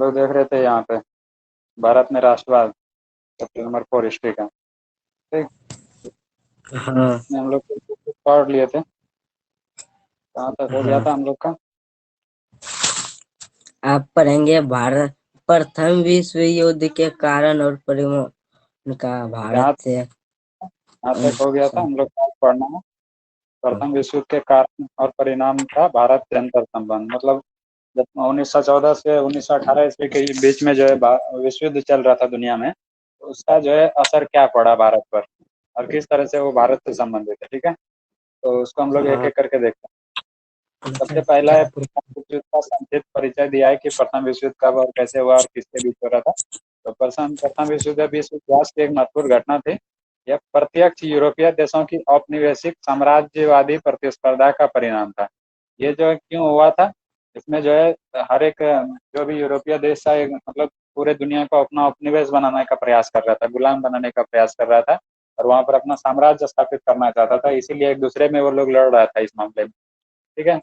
लोग देख रहे थे यहाँ पे भारत में राष्ट्रवाद चैप्टर नंबर 4 हिस्ट्री का। ठीक। हाँ। इसमें हम लोग कुछ पढ़ लिए थे, कहाँ तक हो गया हाँ, था हम लोग का? आप पढ़ेंगे भारत प्रथम विश्व युद्ध के कारण और परिणाम का यहाँ भारत से। यहाँ तक हो गया था हम लोग का पढ़ना है। प्रथम विश्व युद्ध के कारण और परिणाम का भारत से अंतर संबंध, मतलब जब 1914 से 1918 ईस्वी के बीच में जो है विश्व युद्ध चल रहा था दुनिया में, तो उसका जो है असर क्या पड़ा भारत पर और किस तरह से वो भारत से संबंधित है। ठीक है, तो उसको हम लोग एक हाँ। एक करके देखते हैं। सबसे पहला है प्रथम विश्व युद्ध का संक्षिप्त परिचय दिया है कि प्रथम विश्व युद्ध कब और कैसे हुआ और किसके बीच हो रहा था। तो प्रथम प्रथम विश्व युद्ध विश्व इतिहास की एक महत्वपूर्ण घटना थी। यह प्रत्यक्ष यूरोपीय देशों की औपनिवेशिक साम्राज्यवादी प्रतिस्पर्धा का परिणाम था। ये जो है क्यों हुआ था, इसमें जो है हर एक जो भी यूरोपीय देश था, मतलब पूरे दुनिया को अपना उपनिवेश बनाने का प्रयास कर रहा था, गुलाम बनाने का प्रयास कर रहा था और वहां पर अपना साम्राज्य स्थापित करना चाहता था। इसीलिए एक दूसरे में वो लोग लड़ रहा था इस मामले में। ठीक है,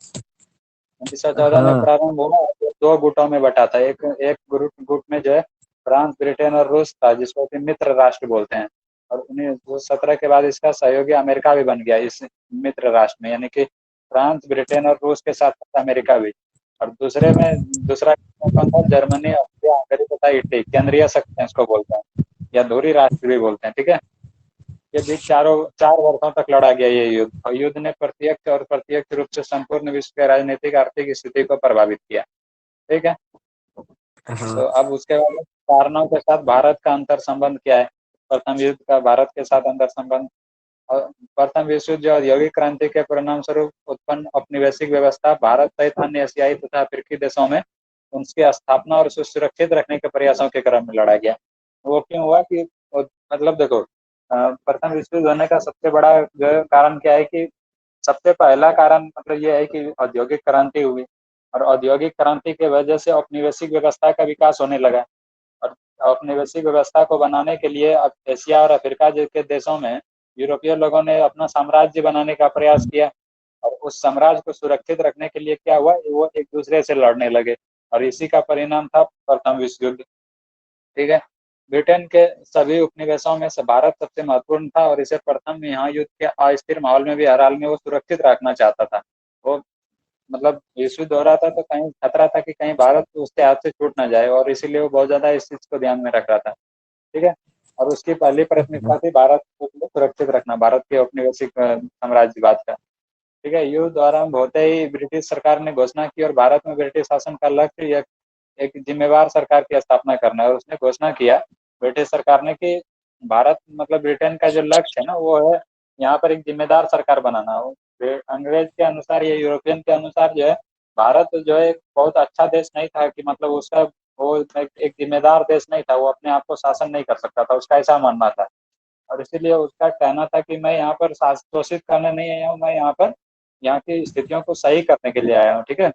1914 में हाँ। प्रारंभ हुआ, दो गुटों में बटा था। एक एक गुट में जो है फ्रांस, ब्रिटेन और रूस था, जिसको कि मित्र राष्ट्र बोलते हैं। और 1917 के बाद इसका सहयोगी अमेरिका भी बन गया इस मित्र राष्ट्र में, यानी कि फ्रांस, ब्रिटेन और रूस के साथ साथ अमेरिका भी। और दूसरा कौन था? जर्मनी, ऑस्ट्रिया, हंगरी तथा इटली, केंद्रीय शक्तियां इसको बोलते हैं या धुरी राष्ट्र भी बोलते हैं। ठीक है, के बीच 4 वर्षों तक लड़ा गया ये युद्ध, और युद्ध ने प्रत्यक्ष और प्रत्यक्ष रूप से संपूर्ण विश्व के राजनीतिक आर्थिक स्थिति को प्रभावित किया। ठीक है, हाँ। तो अब उसके बाद कारणों के साथ भारत का अंतर संबंध क्या है। प्रथम युद्ध का भारत के साथ अंतर संबंध, और प्रथम विश्व युद्ध जो औद्योगिक क्रांति के परिणाम स्वरूप उत्पन्न औपनिवेशिक व्यवस्था भारत सहित अन्य एशियाई तथा अफ्रीकी देशों में उनकी स्थापना और सुरक्षित रखने के प्रयासों के क्रम में लड़ा गया। वो क्यों हुआ कि मतलब देखो, प्रथम विश्व युद्ध होने का सबसे बड़ा जो है कारण क्या है कि सबसे पहला कारण मतलब ये है कि औद्योगिक क्रांति हुई, और औद्योगिक क्रांति की वजह से औपनिवेशिक व्यवस्था का विकास होने लगा। और औपनिवेशिक व्यवस्था को बनाने के लिए अब एशिया और अफ्रीका के देशों में यूरोपीय लोगों ने अपना साम्राज्य बनाने का प्रयास किया, और उस साम्राज्य को सुरक्षित रखने के लिए क्या हुआ, वो एक दूसरे से लड़ने लगे, और इसी का परिणाम था प्रथम विश्व युद्ध। ठीक है, ब्रिटेन के सभी उपनिवेशों में से भारत सबसे महत्वपूर्ण था, और इसे प्रथम महायुद्ध के अस्थिर माहौल में भी हर हाल में वो सुरक्षित रखना चाहता था। वो मतलब विश्व युद्ध हो रहा था तो कहीं खतरा था कि कहीं भारत उसके हाथ से छूट ना जाए, और इसीलिए वो बहुत ज्यादा इस चीज को ध्यान में रख रहा था। ठीक है, और उसकी पहली प्राथमिकता थी भारत को सुरक्षित रखना, भारत के औपनिवेशिक साम्राज्यवाद का। ठीक है, युद्ध आरंभ होते ही ब्रिटिश सरकार ने घोषणा की, और भारत में ब्रिटिश शासन का लक्ष्य एक जिम्मेवार सरकार की स्थापना करना है। और उसने घोषणा किया ब्रिटिश सरकार ने कि भारत मतलब ब्रिटेन का जो लक्ष्य है ना, वो है यहाँ पर एक जिम्मेदार सरकार बनाना हो। अंग्रेज के अनुसार या यूरोपियन के अनुसार जो है भारत जो है बहुत अच्छा देश नहीं था, कि मतलब उसका वो एक जिम्मेदार देश नहीं था, वो अपने आप को शासन नहीं कर सकता था, उसका ऐसा मानना था। और इसीलिए उसका कहना था कि मैं यहाँ पर शोषित करने नहीं आया हूँ, मैं यहाँ पर यहाँ की स्थितियों को सही करने के लिए आया हूँ। ठीक है,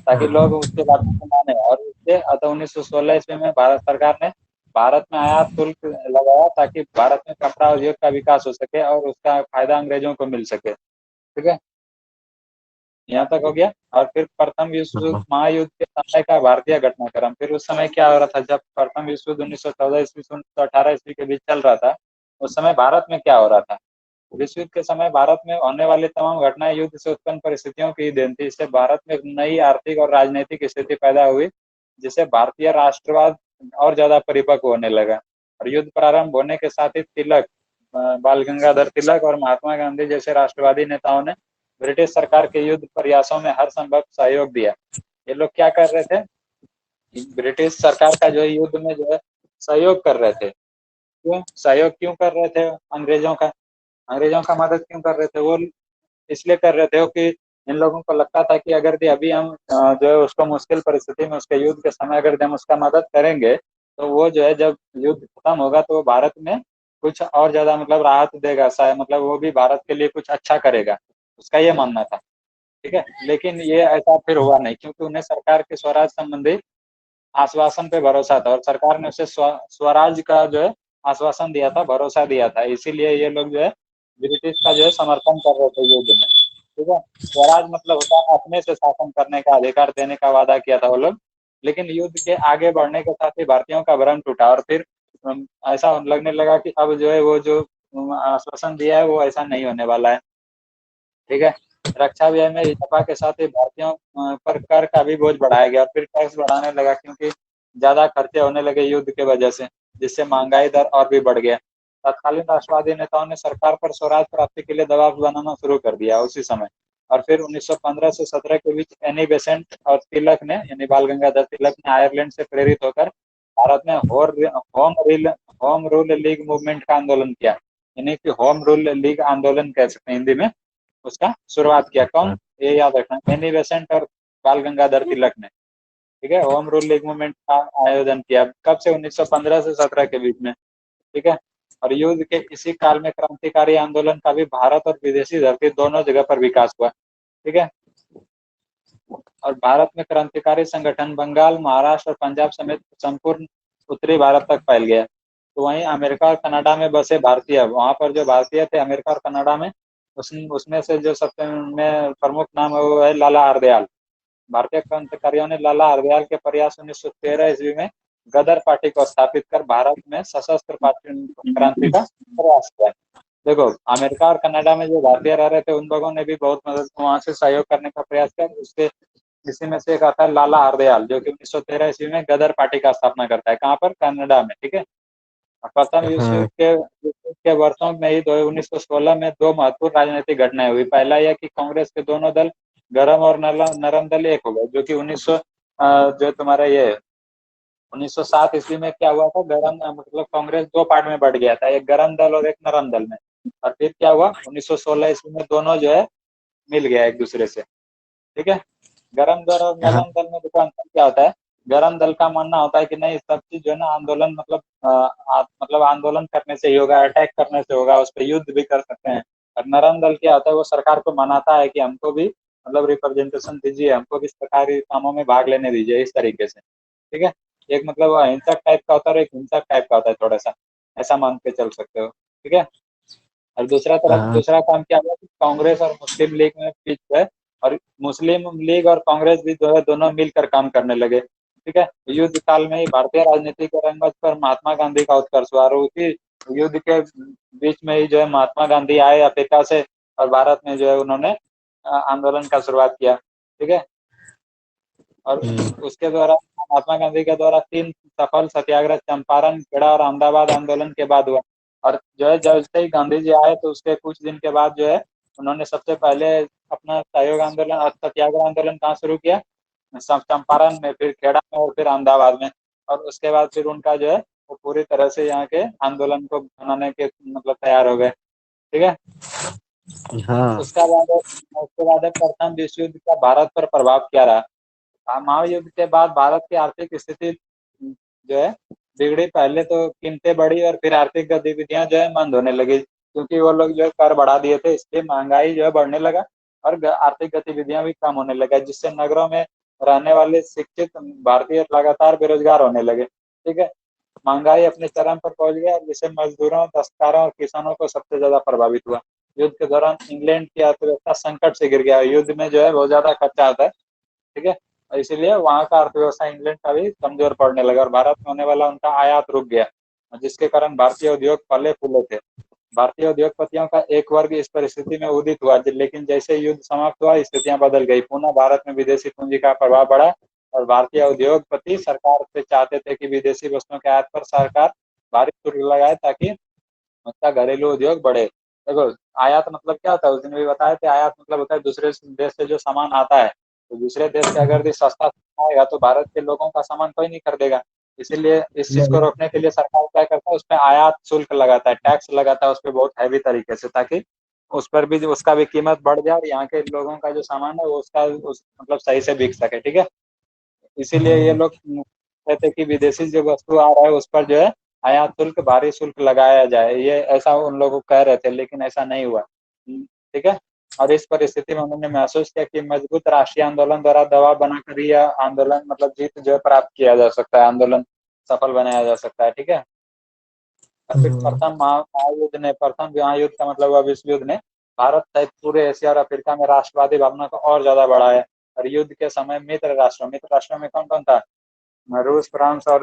ताकि लोग उसके बातों को माने। और इससे अतः 1916 ईस्वी में भारत सरकार ने भारत में आयात शुल्क लगाया, ताकि भारत में कपड़ा उद्योग का विकास हो सके और उसका फायदा अंग्रेजों को मिल सके। ठीक है, यहाँ तक हो गया। और फिर प्रथम विश्व हाँ। महायुद्ध के समय का भारतीय घटनाक्रम, फिर उस समय क्या हो रहा था जब प्रथम विश्व युद्ध 1914 ईस्वी से 1918 ईस्वी के बीच चल रहा था, उस समय भारत में क्या हो रहा था। विश्व युद्ध के समय भारत में होने वाली तमाम घटनाएं युद्ध से उत्पन्न परिस्थितियों की देन थी। इससे भारत में एक नई आर्थिक और राजनीतिक स्थिति पैदा हुई, जिससे भारतीय राष्ट्रवाद और ज्यादा परिपक्व होने लगा। और युद्ध प्रारंभ होने के साथ ही तिलक, बाल गंगाधर तिलक और महात्मा गांधी जैसे राष्ट्रवादी नेताओं ने ब्रिटिश सरकार के युद्ध प्रयासों में हर संभव सहयोग दिया। ये लोग क्या कर रहे थे, ब्रिटिश सरकार का जो है युद्ध में जो है सहयोग कर रहे थे। क्यों सहयोग क्यों कर रहे थे, अंग्रेजों का मदद क्यों कर रहे थे? वो इसलिए कर रहे थे कि इन लोगों को लगता था कि अगर अभी हम जो है उसको मुश्किल परिस्थिति में उसके युद्ध के समय अगर हम उसका मदद करेंगे, तो वो जो है जब युद्ध खत्म होगा तो वो भारत में कुछ और ज्यादा मतलब राहत देगा, शायद मतलब वो भी भारत के लिए कुछ अच्छा करेगा, उसका ये मानना था। ठीक है, लेकिन ये ऐसा फिर हुआ नहीं, क्योंकि उन्हें सरकार के स्वराज संबंधी आश्वासन पे भरोसा था, और सरकार ने उसे स्वराज का जो है आश्वासन दिया था, भरोसा दिया था। इसीलिए ये लोग जो है ब्रिटिश का जो है समर्थन कर रहे थे युद्ध में। ठीक है, स्वराज मतलब होता है अपने से शासन करने का अधिकार देने का वादा किया था वो लोग। लेकिन युद्ध के आगे बढ़ने के साथ ही भारतीयों का भ्रम टूटा और फिर ऐसा लगने लगा कि अब जो है वो जो आश्वासन दिया है वो ऐसा नहीं होने वाला है। ठीक है। रक्षा व्यय में इजाफा के साथ ही भारतीयों पर कर का भी बोझ बढ़ाया गया और फिर टैक्स बढ़ाने लगा क्योंकि ज्यादा खर्चे होने लगे युद्ध के वजह से, जिससे महंगाई दर और भी बढ़ गया। तत्कालीन राष्ट्रवादी नेताओं ने सरकार पर स्वराज प्राप्ति के लिए दबाव बनाना शुरू कर दिया उसी समय। और फिर 1915 से 17 के बीच एनी बेसेंट और तिलक ने, यानी बाल गंगाधर तिलक ने आयरलैंड से प्रेरित होकर भारत में होम रूल लीग मूवमेंट का आंदोलन किया, यानी कि होम रूल लीग आंदोलन कह सकते हैं हिंदी में। उसका शुरुआत किया कौन, ये याद रखना, एनी बेसेंट और बाल गंगाधर तिलक ने। ठीक है। होम रूल लीग मूवमेंट का आयोजन किया कब से, 1915 से 17 के बीच में। ठीक है। और युद्ध के इसी काल में क्रांतिकारी आंदोलन का भी भारत और विदेशी धरती दोनों जगह पर विकास हुआ। ठीक है। और भारत में क्रांतिकारी संगठन बंगाल, महाराष्ट्र और पंजाब समेत संपूर्ण उत्तरी भारत तक फैल गया। तो वहीं अमेरिका और कनाडा में बसे भारतीय, वहां पर जो भारतीय थे अमेरिका और कनाडा में, उसमें से जो सबसे में प्रमुख नाम है वो है लाला हरदयाल। भारतीय क्रांतिकारियों ने लाला हरदयाल के प्रयास 1913 ईस्वी में गदर पार्टी को स्थापित कर भारत में सशस्त्र क्रांति का प्रयास किया। देखो, अमेरिका और कनाडा में जो भारतीय रह रहे थे उन लोगों ने भी बहुत मदद, वहां से सहयोग करने का प्रयास किया। उसके इसी में से एक आता है लाला हरदयाल, जो कि 1913 ईस्वी में गदर पार्टी का स्थापना करता है। कहाँ पर, कनाडा में। ठीक है। प्रथम विश्व हाँ। के वर्षों में ही 1916 में दो महत्वपूर्ण राजनीतिक घटनाएं हुई। पहला यह कि कांग्रेस के दोनों दल, गरम और नरम दल, एक हो गए, जो कि 1900 जो तुम्हारा ये 1907 ईस्वी में क्या हुआ था, गरम मतलब कांग्रेस दो पार्ट में बढ़ गया था, एक गरम दल और एक नरम दल में। और फिर क्या हुआ, 1916 ईस्वी में दोनों जो है मिल गया एक दूसरे से। ठीक है। गरम दल और हाँ। नरम दल में देखो अंतर क्या होता है। गरम दल का मानना होता है कि नहीं, सब चीज जो है ना आंदोलन मतलब मतलब आंदोलन करने से ही होगा, अटैक करने से होगा, उस पर युद्ध भी कर सकते हैं। और नरम दल क्या होता है, वो सरकार को मनाता है कि हमको भी मतलब रिप्रेजेंटेशन दीजिए, हमको भी सरकारी कामों में भाग लेने दीजिए, इस तरीके से। ठीक है। एक मतलब अहिंसक टाइप का होता है और एक हिंसक टाइप का होता है, थोड़ा सा ऐसा मान के चल सकते हो। ठीक है। और हाँ। दूसरा काम क्या हुआ कि कांग्रेस और मुस्लिम लीग में बीच है, और मुस्लिम लीग और कांग्रेस भी जो है दोनों मिलकर काम करने लगे। ठीक है। युद्ध काल में ही भारतीय राजनीति के रंगमंच पर महात्मा गांधी का उत्कर्ष हुआ और उसी युद्ध के बीच में ही जो है महात्मा गांधी आए अफ्रीका से और भारत में जो है उन्होंने आंदोलन का शुरुआत किया। ठीक है। और उसके द्वारा महात्मा गांधी के द्वारा 3 सफल सत्याग्रह, चंपारण, खेड़ा और अहमदाबाद आंदोलन के बाद हुआ। और जो है जैसे ही गांधी जी आए तो उसके कुछ दिन के बाद जो है उन्होंने सबसे पहले अपना सहयोग आंदोलन और सत्याग्रह आंदोलन कहाँ शुरू किया, चंपारण में, फिर खेड़ा में और फिर अहमदाबाद में। और उसके बाद फिर उनका जो है वो पूरी तरह से यहाँ के आंदोलन को बनाने के मतलब तैयार हो गए। ठीक है। हाँ। उसके बाद प्रथम विश्व युद्ध का भारत पर प्रभाव क्या रहा। महायुद्ध के बाद भारत की आर्थिक स्थिति जो है बिगड़ी। पहले तो कीमतें बढ़ी और फिर आर्थिक गतिविधियां जो है मंद होने लगी, क्योंकि वो लोग जो है कर बढ़ा दिए थे, इसलिए महंगाई जो है बढ़ने लगा और आर्थिक गतिविधियां भी कम होने लगा, जिससे नगरों में रहने वाले शिक्षित भारतीय लगातार बेरोजगार होने लगे। ठीक है। महंगाई अपने चरम पर पहुंच गया, जिससे मजदूरों, दस्तकारों और किसानों को सबसे ज्यादा प्रभावित हुआ। युद्ध के दौरान इंग्लैंड की अर्थव्यवस्था संकट से गिर गया। युद्ध में जो है बहुत ज्यादा खर्चा आता है। ठीक है। और इसीलिए वहां का अर्थव्यवस्था इंग्लैंड का भी कमजोर पड़ने लगा और भारत में होने वाला उनका आयात रुक गया, जिसके कारण भारतीय उद्योग फले फूले थे। भारतीय उद्योगपतियों का एक वर्ग इस परिस्थिति में उदित हुआ, लेकिन जैसे युद्ध समाप्त हुआ स्थितियां बदल गई। पुनः भारत में विदेशी पूंजी का प्रभाव बढ़ा और भारतीय उद्योगपति सरकार से चाहते थे कि विदेशी वस्तुओं के आयात पर सरकार भारी शुल्क लगाए ताकि उनका घरेलू उद्योग बढ़े। देखो, आयात मतलब क्या होता है, उस दिन भी बताए थे, आयात मतलब होता है दूसरे देश से जो सामान आता है, तो दूसरे देश से अगर भी सस्ता सामान आएगा तो भारत के लोगों का सामान कोई नहीं खरीदेगा। इसीलिए इस चीज को नहीं। रोकने के लिए सरकार क्या करता है, उस पर आयात शुल्क लगाता है, टैक्स लगाता है उस पर बहुत हैवी तरीके से, ताकि उस पर भी उसका भी कीमत बढ़ जाए और यहाँ के लोगों का जो सामान है वो उसका मतलब सही से बिक सके। ठीक है। इसीलिए ये हाँ। लोग कहते हैं कि विदेशी जो वस्तु आ रहा है उस पर जो है आयात शुल्क, भारी शुल्क लगाया जाए, ये ऐसा उन लोगों को कह रहे थे, लेकिन ऐसा नहीं हुआ। ठीक है। और इस परिस्थिति में उन्होंने महसूस किया कि मजबूत राष्ट्रीय आंदोलन द्वारा दबाव बनाकर ही यह आंदोलन मतलब जीत जो है प्राप्त किया जा सकता है, आंदोलन सफल बनाया जा सकता है। ठीक है। और फिर प्रथम महायुद्ध का मतलब हुआ विश्व युद्ध ने भारत सहित पूरे एशिया और अफ्रीका में राष्ट्रवादी भावना को और ज्यादा बढ़ाया। और युद्ध के समय मित्र राष्ट्रों में कौन कौन था, रूस, फ्रांस और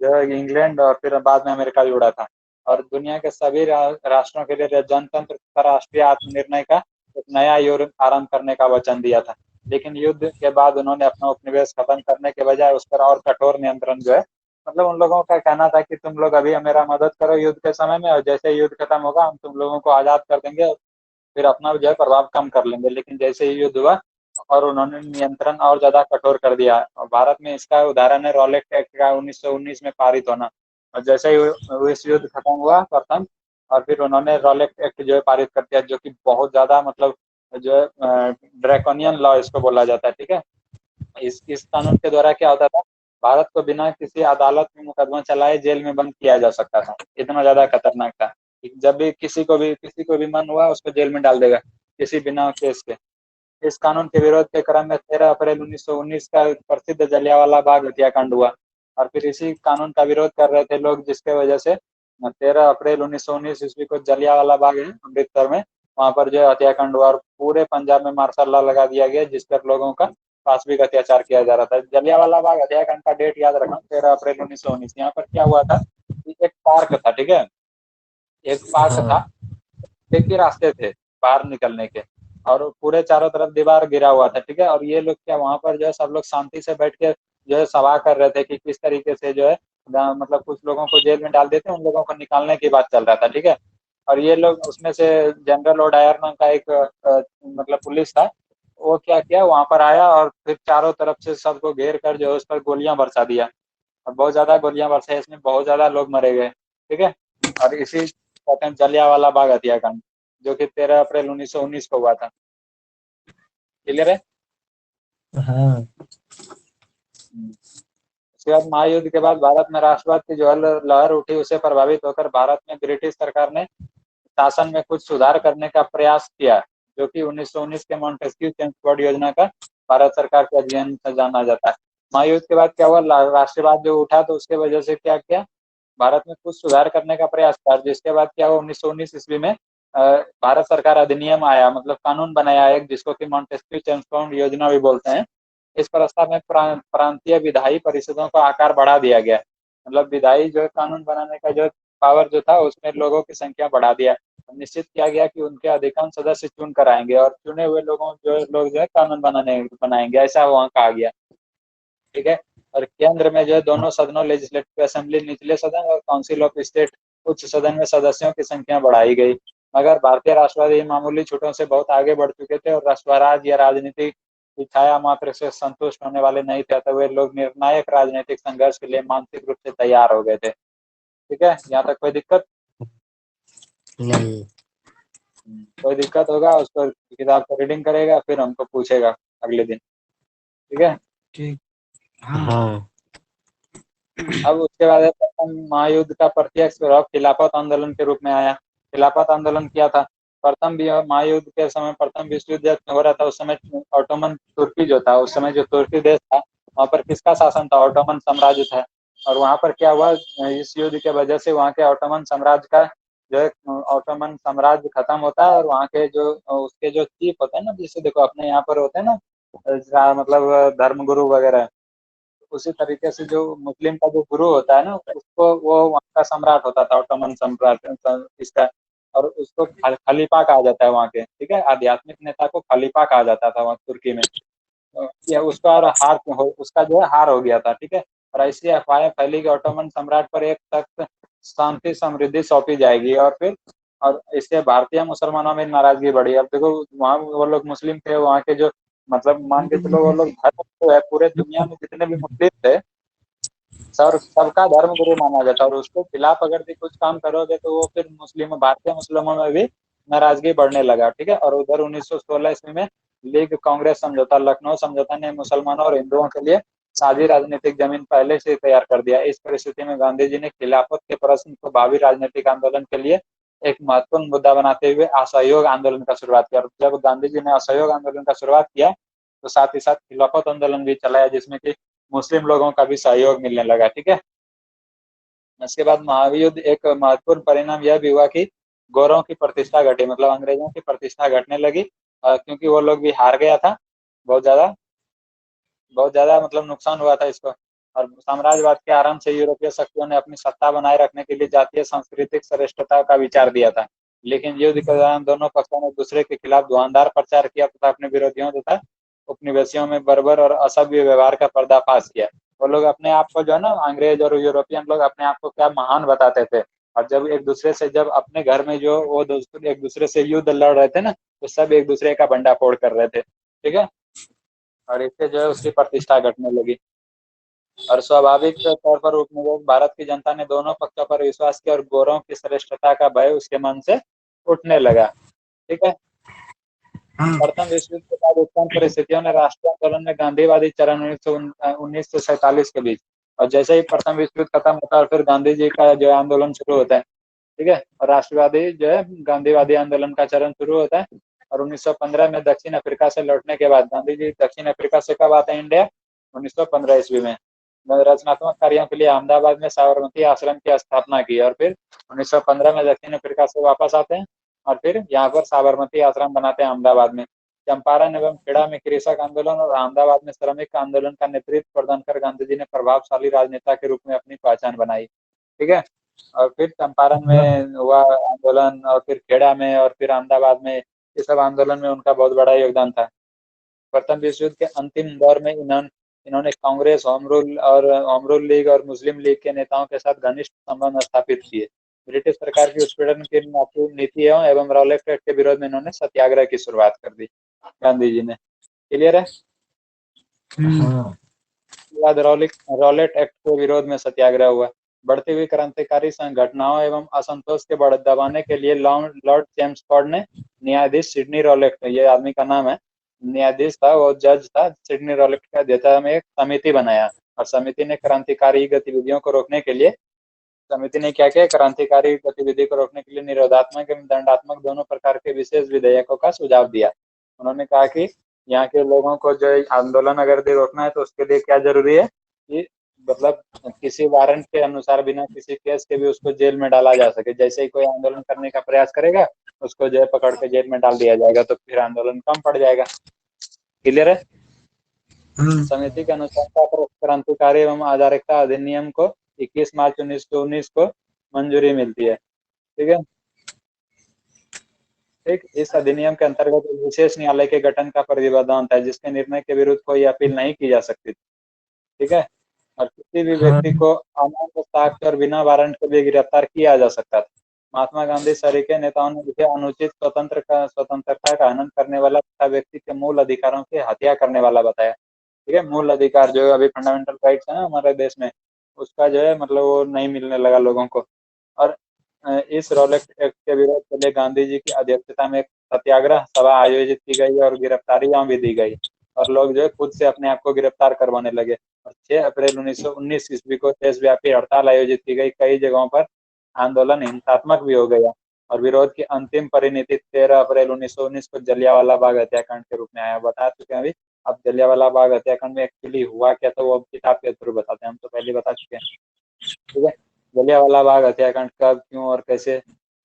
जो है इंग्लैंड और फिर बाद में अमेरिका जुड़ा था। और दुनिया के सभी राष्ट्रों के लिए जनतंत्र तथा राष्ट्रीय आत्मनिर्णय का एक नया युग आरंभ करने का वचन दिया था। लेकिन युद्ध के बाद उन्होंने अपना उपनिवेश खत्म करने के बजाय उस पर और कठोर नियंत्रण जो है, मतलब उन लोगों का कहना था कि तुम लोग अभी मेरा मदद करो युद्ध के समय में, और जैसे युद्ध खत्म होगा हम तुम लोगों को आज़ाद कर देंगे, फिर अपना जो है प्रभाव कम कर लेंगे। लेकिन जैसे ही युद्ध हुआ और उन्होंने नियंत्रण और ज्यादा कठोर कर दिया। और भारत में इसका उदाहरण है रॉलेट एक्ट का 1919 में पारित होना। और जैसे ही इस युद्ध खत्म हुआ प्रथम, और फिर उन्होंने रॉलेट एक्ट जो है पारित कर दिया, जो कि बहुत ज्यादा मतलब जो है ड्रैकोनियन लॉ इसको बोला जाता है, ठीक है। इस कानून के द्वारा क्या होता था, भारत को बिना किसी अदालत में मुकदमा चलाए जेल में बंद किया जा सकता था। इतना ज्यादा खतरनाक था। जब भी किसी को भी मन हुआ उसको जेल में डाल देगा, किसी बिना केस के। इस कानून के विरोध के क्रम में 13 अप्रैल 1919 का प्रसिद्ध जलियांवाला बाग हत्याकांड हुआ। और फिर इसी कानून का विरोध कर रहे थे लोग, जिसके वजह से 13 अप्रैल 1919 ईस्वी को जलियांवाला बाग है अमृतसर में, वहां पर जो है हत्याकांड हुआ और पूरे पंजाब में मार्शल लॉ लगा दिया गया, जिस पर लोगों का पाशविक अत्याचार किया जा रहा था। जलियांवाला बाग हत्याकांड का डेट याद रखना, 13 अप्रैल 1919। यहाँ पर क्या हुआ था कि एक पार्क था, ठीक है, एक पार्क था, हाँ। एक ही रास्ते थे बाहर निकलने के, और पूरे चारों तरफ दीवार गिरा हुआ था, ठीक है। और ये लोग क्या वहां पर जो है सब लोग शांति से बैठ के जो है सभा कर रहे थे कि किस तरीके से जो है मतलब कुछ लोगों को जेल में डाल देते, उन लोगों को निकालने की बात चल रहा था, ठीक है। और ये लोग उसमें से जनरल ओडायर नाम का एक मतलब पुलिस था, वो क्या किया वहां पर आया और फिर चारों तरफ से सबको घेर कर जो है उस पर गोलियां बरसा दिया। और बहुत ज्यादा गोलियां बरसाई, इसमें बहुत ज्यादा लोग मरे गए, ठीक है। और इसी कहते हैं जलियांवाला बाग हत्याकांड, जो कि 13 अप्रैल 1919 को हुआ था। क्लियर है। हाँ। उसके बाद महायुद्ध के बाद भारत में राष्ट्रवाद की जो लहर उठी, उसे प्रभावित होकर भारत में ब्रिटिश सरकार ने शासन में कुछ सुधार करने का प्रयास किया, जो कि 1919 के मॉन्टेस्क्यू चेम्सफोर्ड योजना का भारत सरकार के अध्ययन से जाना जाता है। महायुद्ध के बाद क्या हुआ, राष्ट्रवाद जो उठा तो उसके वजह से क्या किया, भारत में कुछ सुधार करने का प्रयास था, जिसके बाद क्या हुआ 1919 ईस्वी में भारत सरकार अधिनियम आया, मतलब कानून बनाया एक, जिसको कि मॉन्टेस्क्यू चेम्सफोर्ड योजना भी बोलते हैं। इस प्रस्ताव में प्रांतीय विधायी परिषदों का आकार बढ़ा दिया गया, मतलब विधायी जो है कानून बनाने का जो पावर जो था उसमें लोगों की संख्या बढ़ा दिया। निश्चित किया गया कि उनके अधिकांश सदस्य चुन कर आएंगे और चुने हुए लोग जो है कानून बनाएंगे, ऐसा वहाँ कहा गया, ठीक है। और केंद्र में जो है दोनों सदनों लेजिस्लेटिव असेंबली निचले सदन और काउंसिल ऑफ स्टेट उच्च सदन में सदस्यों की संख्या बढ़ाई गई। मगर भारतीय राष्ट्रवादी मामूली छूटों से बहुत आगे बढ़ चुके थे और राष्ट्रवाद या राजनीति की छाया मात्र से संतुष्ट होने वाले नहीं थे, तो वे लोग निर्णायक राजनीतिक संघर्ष के लिए मानसिक रूप से तैयार हो गए थे। ठीक है, यहाँ तक कोई दिक्कत? नहीं। कोई दिक्कत होगा उसको किताब को रीडिंग करेगा, फिर हमको पूछेगा अगले दिन, ठीक है। ठीक। हाँ। हाँ। अब उसके बाद प्रथम महायुद्ध का प्रत्यक्ष प्रभाव खिलाफत आंदोलन के रूप में आया। खिलाफत आंदोलन क्या था, प्रथम महायुद्ध के समय प्रथम विश्व युद्ध हो रहा था, उस समय ऑटोमन तुर्की जो था, उस समय जो तुर्की देश था वहाँ पर किसका शासन था, ऑटोमन साम्राज्य था। और वहाँ पर क्या हुआ, इस युद्ध के वजह से वहाँ के ऑटोमन साम्राज्य का जो है ऑटोमन साम्राज्य खत्म होता है, और वहाँ के जो उसके जो चीफ होते हैं ना, जिससे देखो अपने यहाँ पर होते हैं ना मतलब धर्मगुरु वगैरह, उसी तरीके से जो मुस्लिम का जो गुरु होता है ना, उसको वो वहाँ का सम्राट होता था, ऑटोमन सम्राट इसका। और उसको खलीफा कहा जाता है वहाँ के, ठीक है, आध्यात्मिक नेता को खलीफा कहा जाता था वहाँ तुर्की में। या उसका और उसका जो है हार हो गया था, ठीक है। और ऐसी अफवाहें फैली कि ऑटोमन सम्राट पर एक तख्त शांति समृद्धि सौंपी जाएगी, और फिर और इससे भारतीय मुसलमानों में नाराजगी बढ़ी। अब देखो वहाँ वो लोग मुस्लिम थे, वहाँ के जो मतलब मान के चलो वो लोग धर्म जो है पूरे दुनिया में जितने भी मुस्लिम थे सर सबका धर्म गुरु माना जाता है, और उसके खिलाफ अगर भी कुछ काम करोगे तो वो फिर मुस्लिम भारतीय मुस्लिमों में भी नाराजगी बढ़ने लगा, ठीक है। और उधर 1916 ईस्वी में लीग कांग्रेस समझौता, लखनऊ समझौता ने मुसलमानों और हिंदुओं के लिए साझी राजनीतिक जमीन पहले से तैयार कर दिया। इस परिस्थिति में गांधी जी ने खिलाफत के प्रश्न को भावी राजनीतिक आंदोलन के लिए एक महत्वपूर्ण मुद्दा बनाते हुए असहयोग आंदोलन का शुरुआत किया। और जब गांधी जी ने असहयोग आंदोलन का शुरुआत किया तो साथ ही साथ खिलाफत आंदोलन भी चलाया, जिसमें कि मुस्लिम लोगों का भी सहयोग मिलने लगा, ठीक है। इसके बाद महायुद्ध एक महत्वपूर्ण परिणाम यह भी हुआ कि गौरवों की प्रतिष्ठा घटी, मतलब अंग्रेजों की प्रतिष्ठा घटने लगी, क्योंकि वो लोग भी हार गया था बहुत ज्यादा, बहुत ज्यादा मतलब नुकसान हुआ था इसको। और साम्राज्यवाद के आरंभ से यूरोपीय शक्तियों ने अपनी सत्ता बनाए रखने के लिए जातीय सांस्कृतिक श्रेष्ठता का विचार दिया था। लेकिन युद्ध के दौरान दोनों पक्षों ने एक दूसरे के खिलाफ धुआंधार प्रचार किया तथा अपने विरोधियों तथा उपनिवेशियों में बर्बर और असभ्य व्यवहार का पर्दाफाश किया। वो लोग अपने आप को जो है ना, अंग्रेज और यूरोपियन लोग अपने आप को क्या महान बताते थे, और जब एक दूसरे से, जब अपने घर में जो वो दोस्तों एक दूसरे से युद्ध लड़ रहे थे ना, तो सब एक दूसरे का भंडाफोड़ कर रहे थे। ठीक है, और इससे जो है उसकी प्रतिष्ठा घटने लगी। और स्वाभाविक तौर पर उपनिवेश भारत की जनता ने दोनों पक्षों पर विश्वास किया और गोरों की श्रेष्ठता का भय उसके मन से उठने लगा। ठीक है, प्रथम विश्व युद्ध के बाद उत्पन्न परिस्थितियों ने राष्ट्रीय आंदोलन में गांधीवादी चरण 1947 के बीच, और जैसे ही प्रथम विश्व युद्ध खत्म होता है फिर गांधी जी का जो आंदोलन शुरू होता है। ठीक है, और राष्ट्रवादी जो है गांधीवादी आंदोलन का चरण शुरू होता है। और 1915 में दक्षिण अफ्रीका से लौटने के बाद गांधी जी दक्षिण अफ्रीका से कब आते हैं इंडिया? 1915 ईस्वी में। रचनात्मक कार्यों के लिए अहमदाबाद में साबरमती आश्रम की स्थापना की, और फिर 1915 में दक्षिण अफ्रीका से वापस आते हैं और फिर यहाँ पर साबरमती आश्रम बनाते हैं अहमदाबाद में। चंपारण एवं खेड़ा में कृषक आंदोलन और अहमदाबाद में श्रमिक आंदोलन का नेतृत्व प्रदान कर गांधी जी ने प्रभावशाली राजनेता के रूप में अपनी पहचान बनाई। ठीक है, और फिर चंपारण में हुआ आंदोलन, और फिर खेड़ा में, और फिर अहमदाबाद में, ये सब आंदोलन में उनका बहुत बड़ा योगदान था। प्रथम विश्व युद्ध के अंतिम दौर में इन्होंने कांग्रेस, होम रूल लीग और मुस्लिम लीग के नेताओं के साथ घनिष्ठ संबंध स्थापित किए। ब्रिटिश सरकार की उत्पीड़न की नीतियों एवं रॉलेट एक्ट के विरोध में इन्होंने सत्याग्रह की शुरुआत कर दी गांधी जी ने। क्लियर है? बाद रॉलेट एक्ट के विरोध में सत्याग्रह हुआ। बढ़ती हुई क्रांतिकारी संघटनाओं एवं असंतोष के बढ़ दबाने के लिए लॉर्ड चेम्सफोर्ड ने न्यायाधीश सिडनी रॉलेट, ये आदमी का नाम है, न्यायाधीश था, वो जज था, सिडनी रॉलेट की अध्यक्षता में एक समिति बनाया, और समिति ने क्रांतिकारी गतिविधियों को रोकने के लिए, समिति ने क्या किया, क्रांतिकारी गतिविधि को रोकने के लिए निरोधात्मक एवं दंडात्मक दोनों प्रकार के विशेष विधेयकों का सुझाव दिया। उन्होंने कहा कि यहाँ के लोगों को जो आंदोलन अगर रोकना है तो उसके लिए क्या जरूरी है कि मतलब किसी वारंट के अनुसार बिना किसी केस के भी उसको जेल में डाला जा सके। जैसे ही कोई आंदोलन करने का प्रयास करेगा उसको जो है पकड़ के जेल में डाल दिया जाएगा, तो फिर आंदोलन कम पड़ जाएगा। क्लियर है? समिति के अनुसार क्रांतिकारी एवं आधारिकता अधिनियम को 21 मार्च 1919 को मंजूरी मिलती है। ठीक है, ठीक, इस अधिनियम के अंतर्गत विशेष न्यायालय के गठन का प्रावधान था जिसके निर्णय के विरुद्ध कोई अपील नहीं की जा सकती। ठीक है, और किसी भी व्यक्ति को अमान्य साक्ष्य और बिना वारंट के भी गिरफ्तार किया जा सकता था। महात्मा गांधी सरी के नेताओं ने इसे अनुचित स्वतंत्रता का हनन करने वाला तथा व्यक्ति के मूल अधिकारों की हत्या करने वाला बताया। ठीक है, मूल अधिकार जो अभी फंडामेंटल राइट्स है ना हमारे देश में, उसका जो है मतलब वो नहीं मिलने लगा लोगों को। और इस रॉलेट एक्ट के विरोध के लिए गांधी जी की अध्यक्षता में एक सत्याग्रह सभा आयोजित की गई और गिरफ्तारियां भी दी गई, और लोग जो है खुद से अपने आप को गिरफ्तार करवाने लगे। और 6 अप्रैल 1919 ईस्वी को देशव्यापी हड़ताल आयोजित की गई। कई जगहों पर आंदोलन हिंसात्मक भी हो गया, और विरोध की अंतिम परिणति 13 अप्रैल 1919 को जलियांवाला बाग हत्याकांड के रूप में आया। बता चुके हैं अभी। अब जलियांवाला बाग हत्याकांड में एक्चुअली हुआ क्या, तो वो किताब के थ्रू बताते हैं, हम तो पहले बता चुके हैं। ठीक है, जलियांवाला बाग हत्याकांड कब, क्यों और कैसे,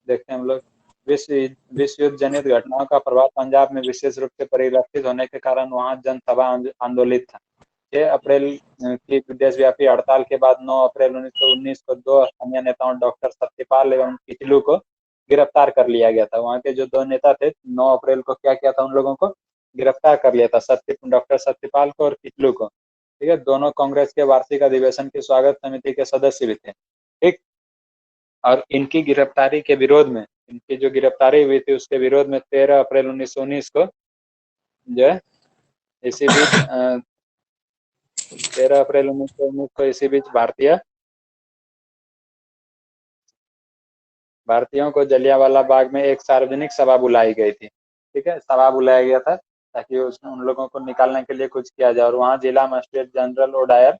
देखते हैं हम लोग। विश्व युद्ध जनित घटनाओं का प्रभाव पंजाब में विशेष रूप से परिलक्षित होने के कारण वहां जनसभा आंदोलित था। 6 अप्रैल की देशव्यापी हड़ताल के बाद 9 अप्रैल 1919 को 2 स्थानीय नेताओं डॉक्टर सत्यपाल एवं किचलू को गिरफ्तार कर लिया गया था। वहां के जो 2 नेता थे 9 अप्रैल को क्या किया था, उन लोगों को गिरफ्तार कर लिया था, डॉक्टर सत्यपाल को और किचलू को। ठीक है, दोनों कांग्रेस के वार्षिक अधिवेशन की स्वागत समिति के सदस्य भी थे। ठीक, और इनकी गिरफ्तारी के विरोध में, इनकी जो गिरफ्तारी हुई थी उसके विरोध में 13 अप्रैल 1919 को जो है इसी बीच 13 अप्रैल 1919 को इसी बीच भारतीयों को जलियांवाला बाग में एक सार्वजनिक सभा बुलाई गई थी। ठीक है, सभा बुलाया गया था ताकि उसमें उन लोगों को निकालने के लिए कुछ किया जाए, और वहाँ जिला मजिस्ट्रेट जनरल ओडायर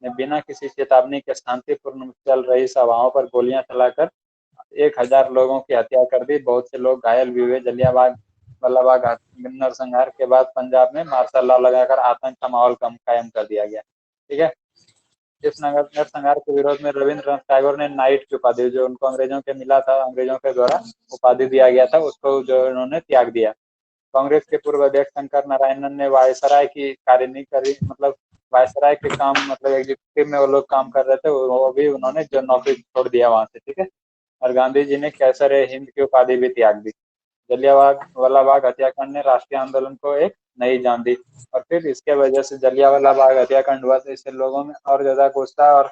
ने बिना किसी चेतावनी के शांतिपूर्ण चल रही सभाओं पर गोलियां चलाकर 1000 लोगों की हत्या कर दी। बहुत से लोग घायल भी हुए। जलियांवाला बाग नरसंहार के बाद पंजाब में मार्शल लॉ लगाकर आतंक का माहौल कायम कर दिया गया। ठीक है, इस नरसंहार के विरोध में रविंद्रनाथ टैगोर ने नाइट की उपाधि, जो उनको अंग्रेजों के मिला था, अंग्रेजों के द्वारा उपाधि दिया गया था, उसको जो उन्होंने त्याग दिया। कांग्रेस के पूर्व अध्यक्ष शंकर नारायणन ने वायसराय की कार्यनी करी, मतलब वायसराय के काम मतलब एग्जीक्यूटिव में वो लोग काम कर रहे थे, वो भी उन्होंने जो नौकरी छोड़ दिया वहां से, ठीक है। और गांधी जी ने कैसर ए हिंद की उपाधि भी त्याग दी। जलियांवाला बाग हत्याकांड ने राष्ट्रीय आंदोलन को एक नई जान दी। और फिर इसके वजह से जलियांवाला बाग हत्याकांड हुआ तो इससे लोगों में और ज्यादा गुस्सा और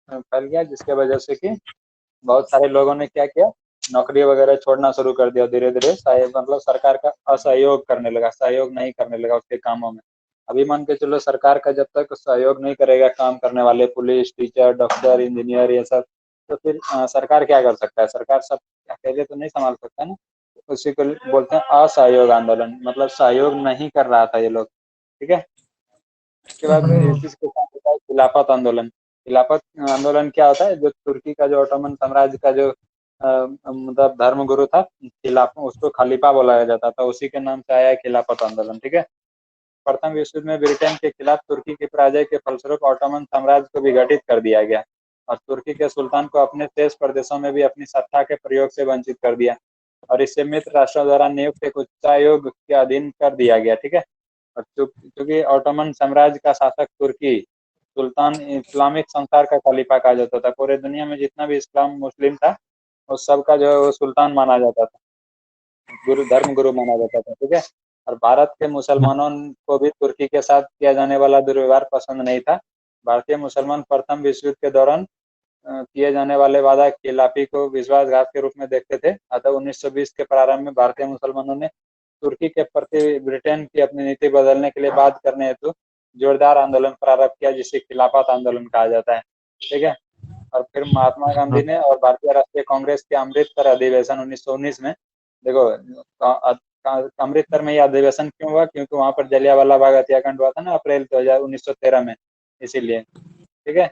फैल गया, जिसके वजह से कि बहुत सारे लोगों ने क्या किया, नौकरी वगैरह छोड़ना शुरू कर दिया। धीरे धीरे मतलब सरकार का असहयोग करने लगा, सहयोग नहीं करने लगा उसके कामों में। अभी मान के चलो सरकार का जब तक सहयोग नहीं करेगा काम करने वाले पुलिस, टीचर, डॉक्टर, इंजीनियर ये सब, तो फिर सरकार क्या कर सकता है? सरकार सब अकेले तो नहीं संभाल सकता ना। उसी को बोलते हैं असहयोग आंदोलन, मतलब सहयोग नहीं कर रहा था ये लोग, ठीक है। उसके बाद इसके साथ होता है खिलाफत आंदोलन। खिलाफत आंदोलन क्या होता है? जो तुर्की का जो ऑटोमन साम्राज्य का जो मतलब धर्म गुरु था, खिलाफ उसको खलीफा बुलाया जाता था, उसी के नाम से आया है खिलाफत आंदोलन, ठीक है। प्रथम विश्व युद्ध में ब्रिटेन के खिलाफ तुर्की की पराजय के फलस्वरूप ऑटोमन साम्राज्य को विघटित कर दिया गया और तुर्की के सुल्तान को अपने शेष प्रदेशों में भी अपनी सत्ता के प्रयोग से वंचित कर दिया और इसे मित्र राष्ट्रों द्वारा नियुक्त एक उच्चायोग के अधीन कर दिया गया, ठीक है। और चूंकि ऑटोमन साम्राज्य का शासक तुर्की सुल्तान इस्लामिक संसार का खलीफा कहा जाता था, पूरे दुनिया में जितना भी इस्लाम मुस्लिम था उस सबका जो है वो सुल्तान माना जाता था, गुरु धर्म गुरु माना जाता था, ठीक है। और भारत के मुसलमानों को भी तुर्की के साथ किया जाने वाला दुर्व्यवहार पसंद नहीं था। भारतीय मुसलमान प्रथम विश्व युद्ध के दौरान किए जाने वाले वादा खिलाफी को विश्वासघात के रूप में देखते थे। अतः 1920 के प्रारंभ में भारतीय मुसलमानों ने तुर्की के प्रति ब्रिटेन की अपनी नीति बदलने के लिए बात करने हेतु जोरदार आंदोलन प्रारंभ किया, जिसे खिलाफत आंदोलन कहा जाता है, ठीक है। और फिर महात्मा गांधी ने और भारतीय राष्ट्रीय कांग्रेस के अमृतसर अधिवेशन 1919 में, देखो अमृतसर में यह अधिवेशन क्यों हुआ? क्योंकि वहां पर जलियांवाला बाग हत्याकांड हुआ था ना, अप्रैल 1913 में, इसीलिए, ठीक है।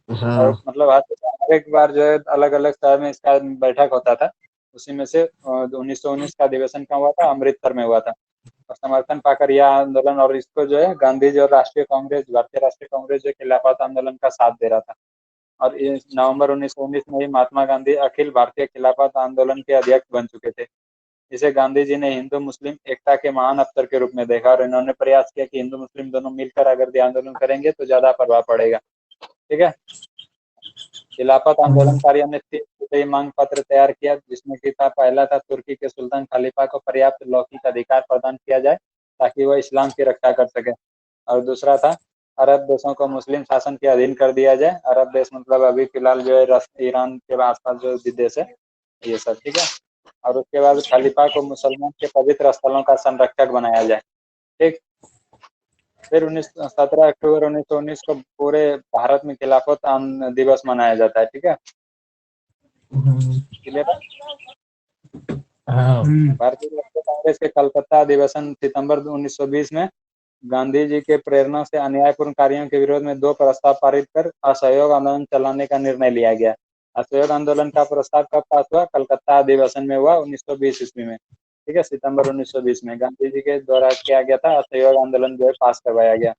और हाँ। मतलब हर एक बार जो है अलग अलग शहर में इसका बैठक होता था, उसी में से 1919 का अधिवेशन कहाँ हुआ था? अमृतसर में हुआ था। और समर्थन पाकर यह आंदोलन, और इसको जो है गांधी जी और राष्ट्रीय कांग्रेस, भारतीय राष्ट्रीय कांग्रेस जो खिलाफत आंदोलन का साथ दे रहा था। और नवंबर 1919 में ही महात्मा गांधी अखिल भारतीय खिलाफत आंदोलन के अध्यक्ष बन चुके थे। इसे गांधी जी ने हिंदू मुस्लिम एकता के महान अवसर के रूप में देखा और इन्होंने प्रयास किया कि हिंदू मुस्लिम दोनों मिलकर अगर ये आंदोलन करेंगे तो ज्यादा प्रभाव पड़ेगा, ठीक है। खिलाफत आंदोलनकारियों ने 3 मांग पत्र तैयार किया, जिसमें कि था पहला था तुर्की के सुल्तान खलीफा को पर्याप्त लौकिक अधिकार प्रदान किया जाए ताकि वह इस्लाम की रक्षा कर सके। और दूसरा था अरब देशों को मुस्लिम शासन के अधीन कर दिया जाए। अरब देश मतलब अभी फिलहाल जो है ईरान के आसपास जो भी देश है ये सब, ठीक है। और उसके बाद खलीफा को मुसलमान के पवित्र स्थलों का संरक्षक बनाया जाए, ठीक। फिर 17 अक्टूबर 1919 को पूरे भारत में खिलाफत दिवस मनाया जाता है, ठीक है। क्लियर है? हाँ। भारतीय राष्ट्रीय कांग्रेस के कलकत्ता अधिवेशन सितंबर 1920 में गांधी जी के प्रेरणा से अन्यायपूर्ण कार्यों के विरोध में 2 प्रस्ताव पारित कर असहयोग आंदोलन चलाने का निर्णय लिया गया। असहयोग आंदोलन का प्रस्ताव कब पास हुआ? कलकत्ता अधिवेशन में हुआ 1920 ईस्वी में, ठीक है, सितंबर 1920 में गांधी जी के द्वारा किया गया था असहयोग आंदोलन जो है पास करवाया गया।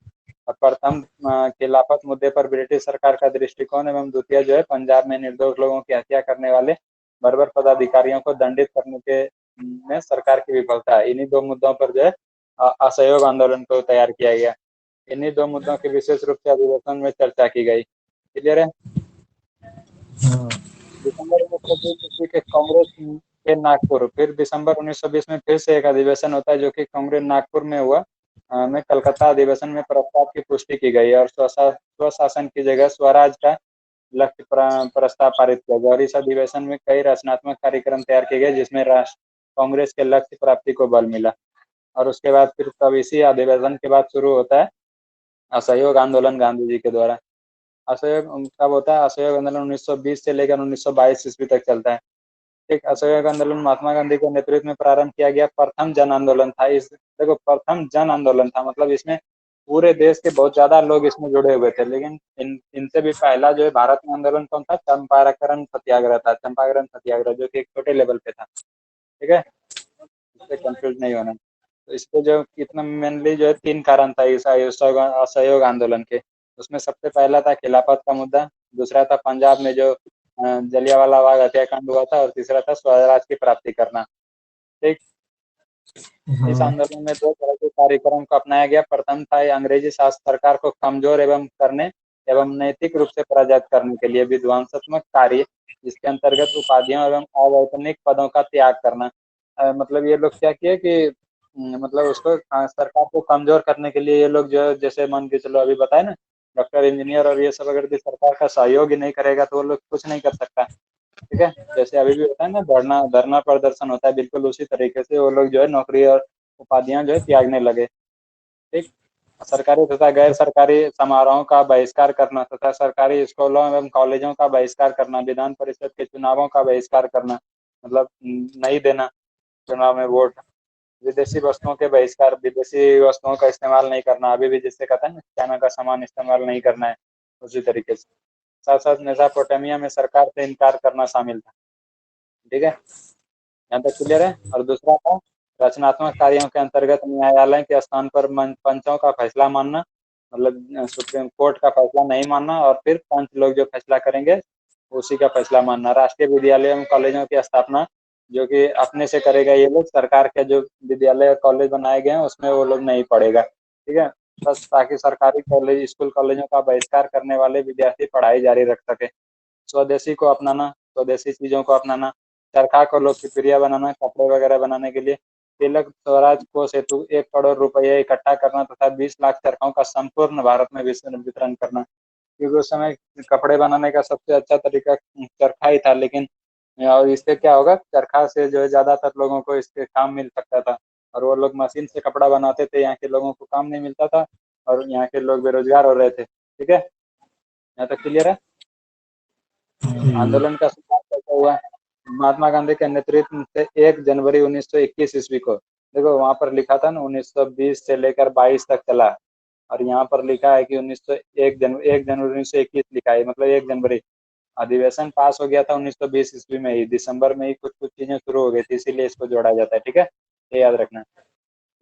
और प्रथम खिलाफत मुद्दे पर ब्रिटिश सरकार का दृष्टिकोण एवं द्वितीय जो है पंजाब में निर्दोष लोगों की हत्या करने वाले बर्बर पदाधिकारियों को दंडित करने के में सरकार की विफलता है। इन्हीं 2 मुद्दों पर जो है असहयोग आंदोलन को तैयार किया गया। इन्हीं 2 मुद्दों की विशेष रूप से अधिवेशन में चर्चा की गई। क्लियर है? दिसंबर 1920 ईस्वी के कांग्रेस के नागपुर, फिर दिसंबर 1920 में फिर से एक अधिवेशन होता है जो कि कांग्रेस नागपुर में हुआ। में कलकत्ता अधिवेशन में प्रस्ताव की पुष्टि की गई और स्वशासन की जगह स्वराज का लक्ष्य प्रस्ताव पारित किया गया। और इस अधिवेशन में कई रचनात्मक कार्यक्रम तैयार किए गए जिसमें राष्ट्र कांग्रेस के लक्ष्य प्राप्ति को बल मिला। और उसके बाद फिर तब इसी अधिवेशन के बाद शुरू होता है असहयोग आंदोलन गांधी जी के द्वारा। असहयोग कब होता है? असहयोग आंदोलन 1920 से लेकर 1922 ईस्वी तक चलता है। एक असहयोग आंदोलन महात्मा गांधी के नेतृत्व में प्रारंभ किया गया प्रथम जन आंदोलन था। इस देखो प्रथम जन आंदोलन था, मतलब इसमें पूरे देश के बहुत ज्यादा लोग इसमें जुड़े हुए थे। लेकिन इनसे भी पहला जो है भारत में आंदोलन कौन था? चंपारण सत्याग्रह था। चंपारण सत्याग्रह जो कि एक छोटे लेवल पे था, ठीक है, इससे कंफ्यूज नहीं होना। तो इसके जो इतना मेनली जो है 3 कारण था इस असहयोग आंदोलन के। उसमें सबसे पहला था खिलाफत का मुद्दा, दूसरा था पंजाब में जो जलियांवाला बाग हत्याकांड हुआ था, और तीसरा था स्वराज की प्राप्ति करना, ठीक। इस हाँ। आंदोलन में दो तरह के कार्यक्रम को अपनाया गया। प्रथम था अंग्रेजी शासन सरकार को कमजोर एवं करने एवं नैतिक रूप से पराजित करने के लिए विध्वंसात्मक कार्य, जिसके अंतर्गत उपाधियों एवं अवैतनिक पदों का त्याग करना। मतलब ये लोग क्या किए कि मतलब उसको सरकार को कमजोर करने के लिए ये लोग जो जैसे मान के चलो अभी बताए ना, डॉक्टर इंजीनियर और ये सब अगर सरकार का सहयोग ही नहीं करेगा तो वो लोग कुछ नहीं कर सकता। ठीक है, जैसे अभी भी होता है ना, धरना धरना प्रदर्शन होता है, बिल्कुल उसी तरीके से वो लोग जो है नौकरी और उपाधियां जो है त्यागने लगे। ठीक, सरकारी तथा गैर सरकारी समारोहों का बहिष्कार करना तथा सरकारी स्कूलों एवं कॉलेजों का बहिष्कार करना, विधान परिषद के चुनावों का बहिष्कार करना, मतलब नहीं देना चुनाव में वोट, विदेशी वस्तुओं के बहिष्कार, विदेशी वस्तुओं का इस्तेमाल नहीं करना, अभी भी जिससे कहते हैं ना चाइना का सामान इस्तेमाल नहीं करना है, उसी तरीके से। साथ साथ मेसोपोटामिया में सरकार से इनकार करना शामिल था। ठीक है, यहाँ तक क्लियर है। और दूसरा था रचनात्मक कार्यों के अंतर्गत न्यायालय के स्थान पर पंचों का फैसला मानना, मतलब सुप्रीम कोर्ट का फैसला नहीं मानना और फिर पंच लोग जो फैसला करेंगे उसी का फैसला मानना। राष्ट्रीय विद्यालयों एवं कॉलेजों की स्थापना जो कि अपने से करेगा ये लोग, सरकार के जो विद्यालय और कॉलेज बनाए गए हैं उसमें वो लोग नहीं पढ़ेगा। ठीक है, बस ताकि सरकारी कॉलेज स्कूल कॉलेजों का बहिष्कार करने वाले विद्यार्थी पढ़ाई जारी रख सके। स्वदेशी को अपनाना, स्वदेशी चीजों को अपनाना, चरखा को लोकप्रिय बनाना कपड़े वगैरह बनाने के लिए। तिलक स्वराज कोष हेतु 1 करोड़ रुपये इकट्ठा करना तथा 20 लाख चरखाओं का संपूर्ण भारत में वितरण करना, क्योंकि उस समय कपड़े बनाने का सबसे अच्छा तरीका चरखा ही था। लेकिन और इससे क्या होगा, चरखा से जो है ज्यादातर लोगों को इसके काम मिल सकता था, और वो लोग मशीन से कपड़ा बनाते थे, यहाँ के लोगों को काम नहीं मिलता था और यहाँ के लोग बेरोजगार हो रहे थे। ठीक है, यहाँ तक क्लियर है। हम्म। आंदोलन का शुरुआत कैसे हुआ? महात्मा गांधी के नेतृत्व से 1 जनवरी 1921 ईस्वी को, देखो वहां पर लिखा था ना 1920 से लेकर 22 तक चला, और यहाँ पर लिखा है कि 1 जनवरी 1921 लिखा है, मतलब 1 जनवरी। अधिवेशन पास हो गया था 1920 ईस्वी में ही, दिसंबर में ही कुछ कुछ चीजें शुरू हो गई थी, इसीलिए इसको जोड़ा जाता है। ठीक है, ये याद रखना।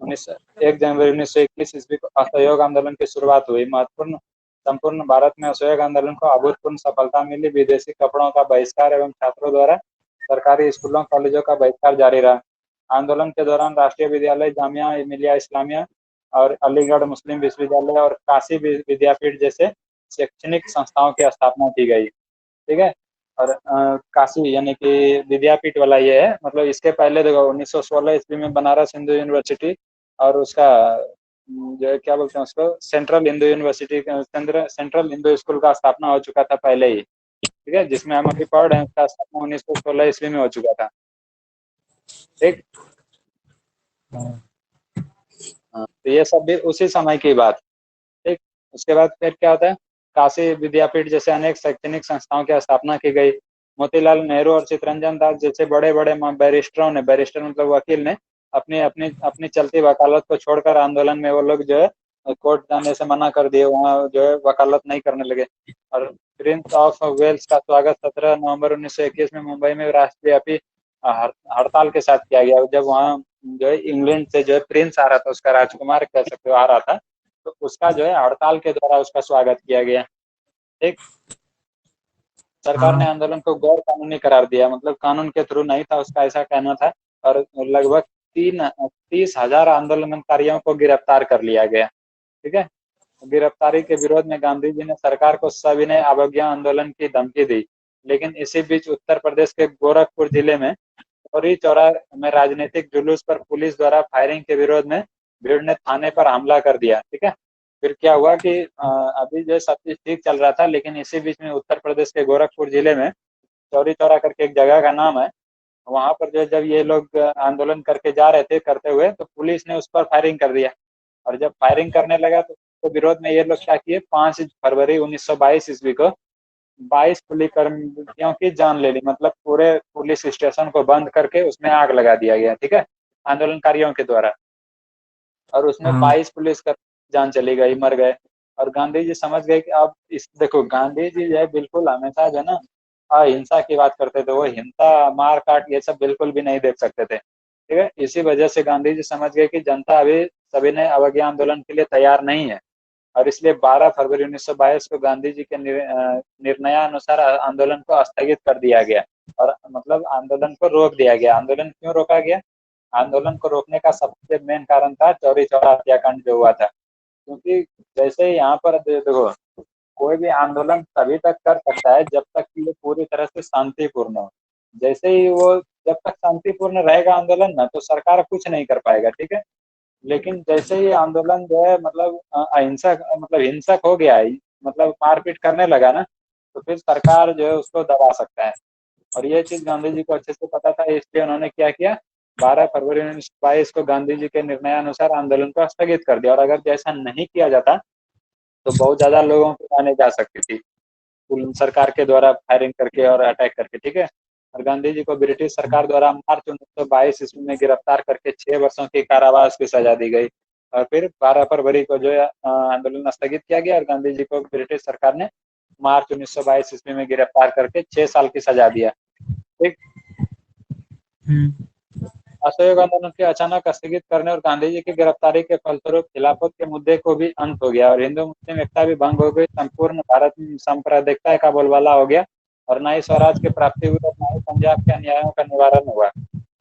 उन्नीस 1 जनवरी 1921 ईस्वी को असहयोग आंदोलन की शुरुआत हुई। महत्वपूर्ण संपूर्ण भारत में असहयोग आंदोलन को अभूतपूर्व सफलता मिली। विदेशी कपड़ों का बहिष्कार एवं छात्रों द्वारा सरकारी स्कूलों कॉलेजों का बहिष्कार जारी रहा। आंदोलन के दौरान राष्ट्रीय विद्यालय, जामिया मिलिया इस्लामिया और अलीगढ़ मुस्लिम विश्वविद्यालय और काशी विद्यापीठ जैसे शैक्षणिक संस्थाओं की स्थापना की गई। ठीक है, और काशी यानी कि विद्यापीठ वाला ये है, मतलब इसके पहले देखो 1916 ईस्वी में बनारस हिंदू यूनिवर्सिटी और उसका जो है क्या बोलते हैं उसको, central Hindu university, central Hindu school का स्थापना हो चुका था पहले ही। ठीक है, जिसमें हम अभी पढ़ रहे हैं उसका स्थापना 1916 ईस्वी में हो चुका था। ठीक, तो ये सब भी उसी समय की बात। ठीक, उसके बाद फिर क्या होता है, काशी विद्यापीठ जैसे अनेक शैक्षणिक संस्थाओं की स्थापना की गई। मोतीलाल नेहरू और चितरंजन दास जैसे बड़े बड़े बैरिस्टरों ने, बैरिस्टर मतलब वकील ने, अपनी अपनी अपनी चलती वकालत को छोड़कर आंदोलन में वो लोग जो है कोर्ट जाने से मना कर दिए, वहाँ जो है वकालत नहीं करने लगे। और प्रिंस ऑफ वेल्स का स्वागत 17 नवंबर 1921 में मुंबई में राष्ट्रव्यापी हड़ताल के साथ किया गया, जब वहाँ जो है इंग्लैंड से जो है प्रिंस आ रहा था, उसका राजकुमार कह सकते हो आ रहा था, तो उसका जो है हड़ताल के द्वारा उसका स्वागत किया गया। ठीक, सरकार ने हाँ। आंदोलन को गैर कानूनी करार दिया, मतलब कानून के थ्रू नहीं था, उसका ऐसा कहना था। और लगभग 30,000 आंदोलनकारियों को गिरफ्तार कर लिया गया। ठीक है, गिरफ्तारी के विरोध में गांधी जी ने सरकार को सविनय अवज्ञा आंदोलन की धमकी दी। लेकिन इसी बीच उत्तर प्रदेश के गोरखपुर जिले में चौरी चौरा में राजनीतिक जुलूस पर पुलिस द्वारा फायरिंग के विरोध में भीड़ ने थाने पर हमला कर दिया। ठीक है, फिर क्या हुआ कि अभी जो सब चीज ठीक चल रहा था, लेकिन इसी बीच में उत्तर प्रदेश के गोरखपुर जिले में चौरी चौरा करके एक जगह का नाम है, वहां पर जो जब ये लोग आंदोलन करके जा रहे थे करते हुए, तो पुलिस ने उस पर फायरिंग कर दिया। और जब फायरिंग करने लगा तो विरोध में ये लोग क्या किए, 5 फरवरी 1922 ईस्वी को 22 पुलिसकर्मियों की जान ले ली, मतलब पूरे पुलिस स्टेशन को बंद करके उसमें आग लगा दिया गया। ठीक है, आंदोलनकारियों के द्वारा, और उसमें हाँ। 22 पुलिसकर्मी जान चली गई, मर गए। और गांधी जी समझ गए कि अब इस देखो गांधी जी जो है बिल्कुल हमेशा जो है ना अहिंसा की बात करते थे, वो हिंसा मार काट ये सब बिल्कुल भी नहीं देख सकते थे। ठीक है, इसी वजह से गांधी जी समझ गए कि जनता अभी सभी ने अवज्ञा आंदोलन के लिए तैयार नहीं है, और इसलिए 12 फरवरी 1922 को गांधी जी के निर्णयानुसार आंदोलन को स्थगित कर दिया गया, और मतलब आंदोलन को रोक दिया गया। आंदोलन क्यों रोका गया? आंदोलन को रोकने का सबसे मेन कारण था चौरी चौरा हत्याकांड जो हुआ था। क्योंकि जैसे ही यहाँ पर देखो, कोई भी आंदोलन तभी तक कर सकता है जब तक कि वो पूरी तरह से शांतिपूर्ण हो। जैसे ही वो, जब तक शांतिपूर्ण रहेगा आंदोलन ना, तो सरकार कुछ नहीं कर पाएगा, ठीक है। लेकिन जैसे ही आंदोलन जो है मतलब अहिंसक मतलब हिंसक हो गया है, मतलब मारपीट करने लगा ना, तो फिर सरकार जो है उसको दबा सकता है। और ये चीज गांधी जी को अच्छे से पता था, इसलिए उन्होंने क्या किया, 12 फरवरी 1922 को गांधी जी के निर्णयानुसार आंदोलन को स्थगित कर दिया। और अगर जैसा नहीं किया जाता तो बहुत ज्यादा लोगों को जाने जा सकती थी, सरकार के द्वारा फायरिंग करके और अटैक करके, ठीक है। और गांधी जी को ब्रिटिश सरकार द्वारा मार्च 1922 ईस्वी में गिरफ्तार करके 6 वर्षों की कारावास की सजा दी गई। और फिर 12 फरवरी को जो है आंदोलन स्थगित किया गया और गांधी जी को ब्रिटिश सरकार ने मार्च 1922 ईस्वी में गिरफ्तार करके 6 साल की सजा दिया, ठीक। असहयोग आंदोलन के अचानक स्थगित करने और गांधी जी की गिरफ्तारी के फलस्वरूप खिलाफत के मुद्दे को भी अंत हो गया और हिंदू मुस्लिम एकता भी भंग हो गई। संपूर्ण भारत में सांप्रदायिकता का बोलबाला हो गया और न ही स्वराज की प्राप्ति हुई और न ही पंजाब के अन्यायों का निवारण हुआ।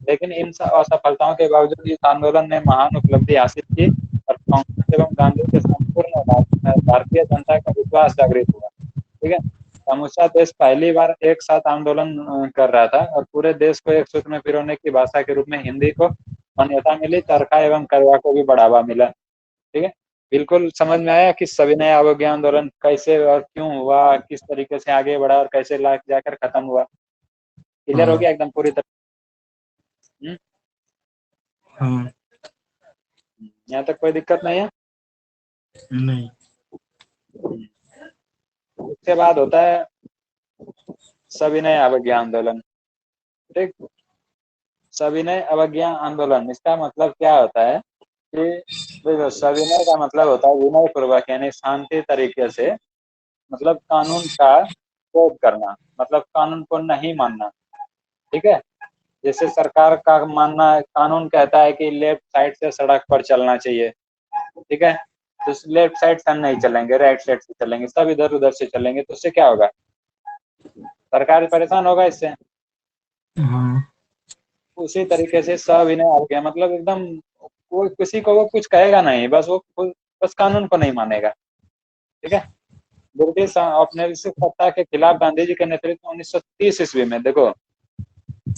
लेकिन इन असफलताओं के बावजूद इस आंदोलन ने महान उपलब्धि हासिल की और कांग्रेस एवं गांधी के संपूर्ण भारतीय जनता का विश्वास जागृत हुआ, ठीक है। समूचा देश पहली बार एक साथ आंदोलन कर रहा था और पूरे देश को एक सूत्र में पिरोने की भाषा के रूप में हिंदी को मान्यता मिली, चरखा एवं करवा को भी बढ़ावा मिला, ठीक है। बिल्कुल समझ में आया कि सविनय अवज्ञा आंदोलन कैसे और क्यों हुआ, किस तरीके से आगे बढ़ा और कैसे लाख जाकर खत्म हुआ। क्लियर हो गया एकदम पूरी तरह? हाँ। यहाँ तक कोई दिक्कत नहीं है? नहीं। उसके बाद होता है सविनय अवज्ञा आंदोलन, ठीक। सविनय अवज्ञा आंदोलन, इसका मतलब क्या होता है कि देखो, सविनय का मतलब होता है विनय पूर्वक, यानी शांति तरीके से, मतलब कानून का विरोध करना, मतलब कानून को नहीं मानना, ठीक है। जैसे सरकार का मानना, कानून कहता है कि लेफ्ट साइड से सड़क पर चलना चाहिए, ठीक है। तो लेफ्ट साइड से हम नहीं चलेंगे, राइट साइड से चलेंगे, सब इधर उधर से चलेंगे, तो उससे क्या होगा, सरकार परेशान होगा इससे। हाँ। उसी तरीके से सविनय अवज्ञा मतलब एकदम कोई किसी को वो कुछ कहेगा नहीं, बस वो बस कानून को नहीं मानेगा, ठीक है। ब्रिटिश औपनिवेशिक सत्ता के खिलाफ गांधी जी के नेतृत्व में 1930 ईस्वी में, देखो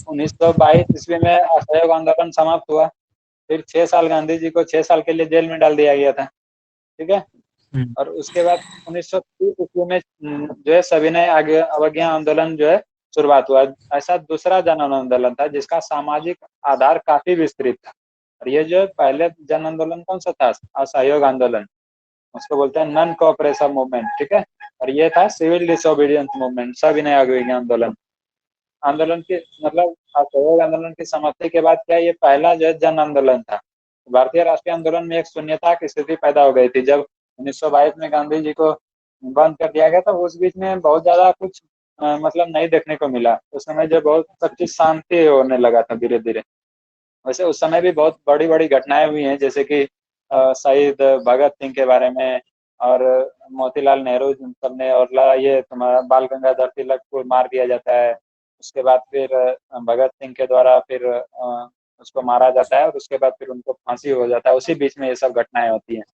1922 ईस्वी में असहयोग आंदोलन समाप्त हुआ। फिर 6 साल गांधी जी को 6 साल के लिए जेल में डाल दिया गया था, ठीक है। और उसके बाद 1930 ईस्वी में जो है सविनय अवज्ञा आंदोलन जो है शुरुआत हुआ। ऐसा दूसरा जन आंदोलन था जिसका सामाजिक आधार काफी विस्तृत था। और ये जो पहले जन आंदोलन कौन सा था, असहयोग आंदोलन, उसको बोलते हैं नॉन कोऑपरेशन मूवमेंट, ठीक है। और ये था सिविल डिसोबीडियंस मूवमेंट, सविनय अवज्ञा आंदोलन। आंदोलन की मतलब असहयोग आंदोलन की समाप्ति के बाद क्या ये पहला जो जन आंदोलन था। भारतीय राष्ट्रीय आंदोलन में एक शून्यता की स्थिति पैदा हो गई थी जब 1922 में गांधी जी को बंद कर दिया गया था। उस बीच में बहुत ज्यादा कुछ मतलब नहीं देखने को मिला। उस समय जो बहुत सब चीज शांति होने लगा था धीरे धीरे। वैसे उस समय भी बहुत बड़ी बड़ी घटनाएं हुई हैं, जैसे कि शहीद भगत सिंह के बारे में और मोतीलाल नेहरू सबने, और ये तुम्हारा बाल गंगाधर तिलक को मार दिया जाता है। उसके बाद फिर भगत सिंह के द्वारा फिर उसको मारा जाता है और उसके बाद फिर उनको फांसी हो जाता है। उसी बीच में ये सब घटनाएं होती हैं,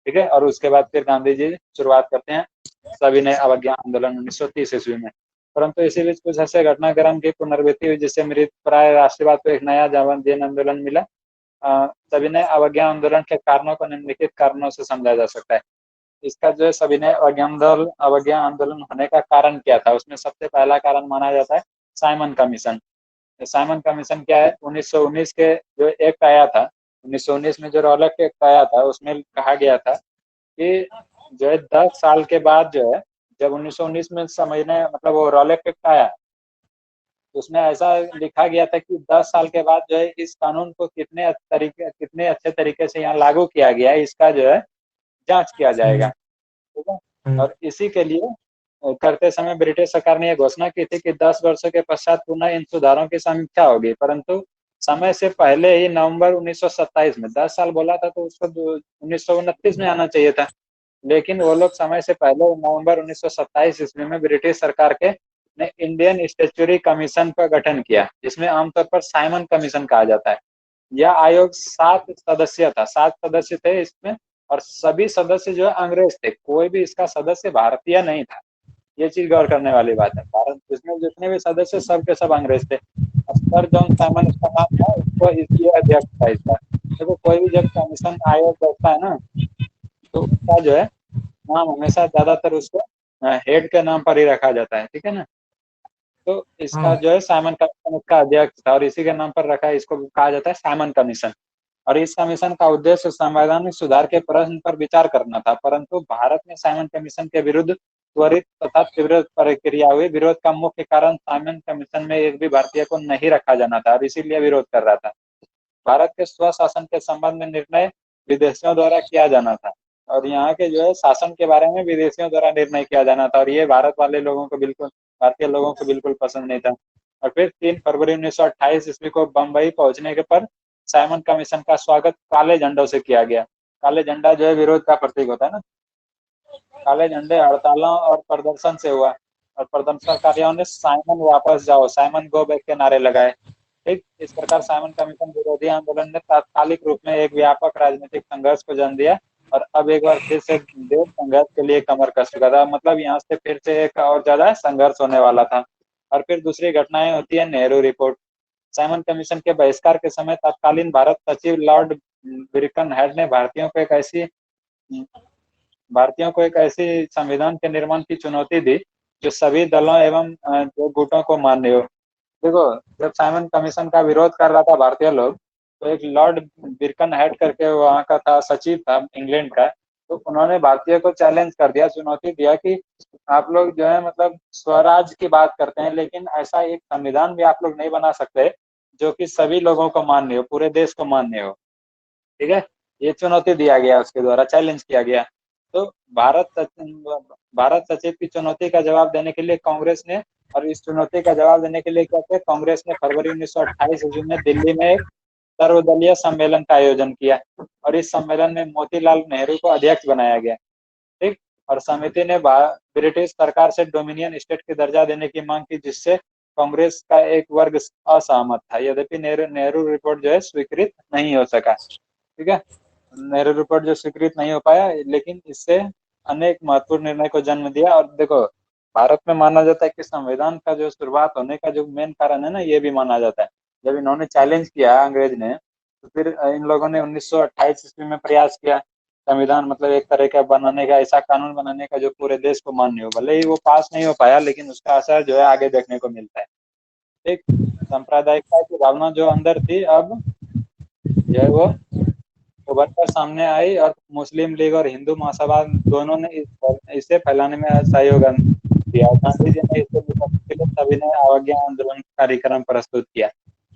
ठीक है। और उसके बाद फिर गांधी जी शुरुआत करते हैं सविनय अवज्ञा आंदोलन 1930 ईस्वी में। परंतु इसी बीच कुछ ऐसे घटनाक्रम की पुनरावृत्ति हुई जिससे मृत प्राय राष्ट्रवाद को एक नया जन आंदोलन मिला। सविनय अवज्ञा आंदोलन के कारणों को निम्नलिखित कारणों से समझा जा सकता है। इसका जो है सविनय अवज्ञा आंदोलन होने का कारण क्या था, उसमें सबसे पहला कारण माना जाता है साइमन कमीशन। साइमन कमीशन क्या है, 1919 के जो एक्ट आया था, 1919 में जो रॉलेट एक्ट आया था, उसमें कहा गया था कि जो है 10 साल के बाद जो है, जब 1919 में समझने मतलब वो रॉलेट एक्ट आया, तो उसमें ऐसा लिखा गया था कि 10 साल के बाद जो है इस कानून को कितने अच्छे तरीके से यहाँ लागू किया गया है, इसका जो है जांच किया जाएगा, ठीक है। और इसी के लिए करते समय ब्रिटिश सरकार ने यह घोषणा की थी कि 10 वर्षों के पश्चात पुनः इन सुधारों की समीक्षा होगी। परंतु समय से पहले ही नवंबर 1927 में, 10 साल बोला था तो उसको 1929 में आना चाहिए था, लेकिन वो लोग समय से पहले नवंबर 1927 ईस्वी में ब्रिटिश सरकार के ने इंडियन स्टैट्यूटरी कमीशन का गठन किया, जिसमें आमतौर पर साइमन कमीशन कहा जाता है। यह आयोग 7 सदस्य था, 7 सदस्य थे इसमें, और सभी सदस्य जो है अंग्रेज थे, कोई भी इसका सदस्य भारतीय नहीं था। ये चीज गौर करने वाली बात है। भारत इसमें जितने भी सदस्य सब के सब अंग्रेज थे। सर जॉन साइमन इसका नाम था, इसको इसलिए अध्यक्ष था इसका। देखो कोई भी जब कमीशन आयोग बैठता है ना, तो उसका जो है नाम हमेशा ज्यादातर उसको हेड के नाम पर ही रखा जाता है, ठीक है ना। तो इसका हाँ। जो है साइमन कमीशन इसका अध्यक्ष था, और इसी के नाम पर रखा है, इसको कहा जाता है साइमन कमीशन। और इस कमीशन का उद्देश्य संवैधानिक सुधार के प्रश्न पर विचार करना था, परंतु भारत में साइमन कमीशन के विरुद्ध त्वरित तथा तीव्र प्रक्रिया हुई। विरोध का मुख्य कारण साइमन कमीशन में एक भी भारतीय को नहीं रखा जाना था, और इसीलिए विरोध कर रहा था। भारत के स्वशासन के संबंध में निर्णय विदेशियों द्वारा किया जाना था, और यहाँ के जो है शासन के बारे में विदेशियों द्वारा निर्णय किया जाना था, और ये भारत वाले लोगों को बिल्कुल, भारतीय लोगों को बिल्कुल पसंद नहीं था। और फिर 3 फरवरी 1928 ईस्वी को बम्बई पहुंचने के पर साइमन कमीशन का स्वागत काले झंडों से किया गया। काले झंडा जो है विरोध का प्रतीक होता है ना। काले झंडे हड़तालों और प्रदर्शन से हुआ, और प्रदर्शनकारियों ने साइमन वापस जाओ, साइमन गो बैक के नारे लगाए। ठीक इस प्रकार साइमन कमीशन विरोधी आंदोलन ने तात्कालिक रूप में एक व्यापक राजनीतिक संघर्ष को जन्म दिया, और अब एक बार फिर से देश संघर्ष के लिए कमर कस चुका था। मतलब यहाँ से फिर से एक और ज्यादा संघर्ष होने वाला था। और फिर दूसरी घटनाएं होती है नेहरू रिपोर्ट। साइमन कमीशन के बहिष्कार के समय तत्कालीन भारत सचिव लॉर्ड बिरकन हेड ने भारतीयों को एक ऐसी संविधान के निर्माण की चुनौती दी जो सभी दलों एवं जो गुटों को मान्य हो। देखो जब साइमन कमीशन का विरोध कर रहा था भारतीय लोग, तो एक लॉर्ड बिरकन हेड करके वहाँ का था, सचिव था इंग्लैंड का। तो उन्होंने भारतीय को चैलेंज कर दिया, चुनौती दिया कि आप लोग जो है मतलब स्वराज की बात करते हैं, लेकिन ऐसा एक संविधान भी आप लोग नहीं बना सकते जो कि सभी लोगों को मान्य हो, पूरे देश को मान्य हो। ठीक है, ये चुनौती दिया गया, उसके द्वारा चैलेंज किया गया। तो भारत सचिव की चुनौती का जवाब देने के लिए कांग्रेस ने, और इस चुनौती का जवाब देने के लिए क्या किया, कांग्रेस ने फरवरी 1928 ईस्वी में दिल्ली में एक सर्वदलीय सम्मेलन का आयोजन किया, और इस सम्मेलन में मोतीलाल नेहरू को अध्यक्ष बनाया गया। ठीक, और समिति ने ब्रिटिश सरकार से डोमिनियन स्टेट के दर्जा देने की मांग की, जिससे कांग्रेस का एक वर्ग असहमत था। यद्यपि नेहरू रिपोर्ट जो है स्वीकृत नहीं हो सका। ठीक है, नेहरू रिपोर्ट जो स्वीकृत नहीं हो पाया, लेकिन इससे अनेक महत्वपूर्ण निर्णय को जन्म दिया। और देखो भारत में माना जाता है कि संविधान का जो शुरुआत होने का जो मेन कारण है ना, ये भी माना जाता है, जब इन्होंने चैलेंज किया अंग्रेज ने, तो फिर इन लोगों ने 1928 ईस्वी में प्रयास किया संविधान मतलब एक तरह का बनाने का, ऐसा कानून बनाने का जो पूरे देश को मान्य हो। भले ही वो पास नहीं हो पाया, लेकिन उसका असर जो है आगे देखने को मिलता है। एक सांप्रदायिकता की भावना जो अंदर थी, अब जो है वो उभर कर सामने आई, और मुस्लिम लीग और हिंदू महासभा दोनों ने इसे फैलाने में सहयोग दिया। गांधी जी ने इससे निपटने के लिए सविनय अवज्ञा आंदोलन कार्यक्रम प्रस्तुत किया।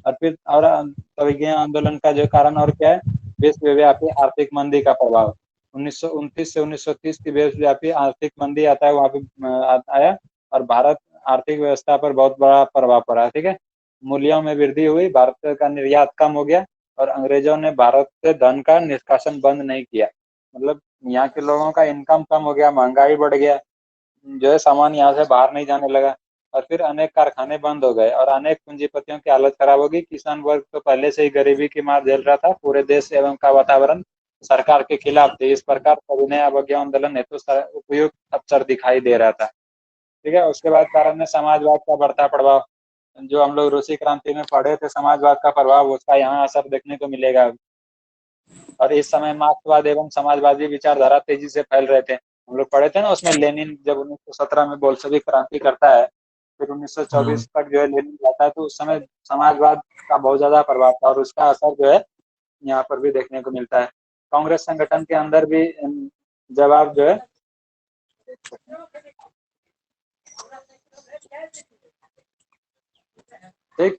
और फिर और अवज्ञा आंदोलन का जो कारण और क्या है, विश्वव्यापी आर्थिक मंदी का प्रभाव। 1929 से 1930 की विश्वव्यापी आर्थिक मंदी आता है वहां पे आया, और भारत आर्थिक व्यवस्था पर बहुत बड़ा प्रभाव पड़ा। ठीक है, मूल्यों में वृद्धि हुई, भारत का निर्यात कम हो गया, और अंग्रेजों ने भारत से धन का निष्कासन बंद नहीं किया। मतलब यहाँ के लोगों का इनकम कम हो गया, महंगाई बढ़ गया, जो है सामान यहाँ से बाहर नहीं जाने लगा, और फिर अनेक कारखाने बंद हो गए, और अनेक पूंजीपतियों की हालत खराब होगी। किसान वर्ग तो पहले से ही गरीबी की मार झेल रहा था। पूरे देश एवं का वातावरण सरकार के खिलाफ थे। इस प्रकार सविनय अवज्ञा आंदोलन हेतु उपयुक्त अवसर दिखाई दे रहा था। ठीक है, उसके बाद कारण है समाजवाद का बढ़ता प्रभाव। जो हम लोग रूसी क्रांति में पढ़े थे समाजवाद का प्रभाव, उसका यहाँ असर देखने को मिलेगा। और इस समय मार्क्सवाद एवं समाजवादी विचारधारा तेजी से फैल रहे थे। हम लोग पढ़े थे ना उसमें, लेनिन जब 1917 में बोल्शेविक क्रांति करता है, फिर हाँ। 1924 तक जो है लेनिन जाता है, तो उस समय समाजवाद का बहुत ज्यादा प्रभाव था, और उसका असर जो है यहाँ पर भी देखने को मिलता है। कांग्रेस संगठन के अंदर भी जवाब जो है, ठीक,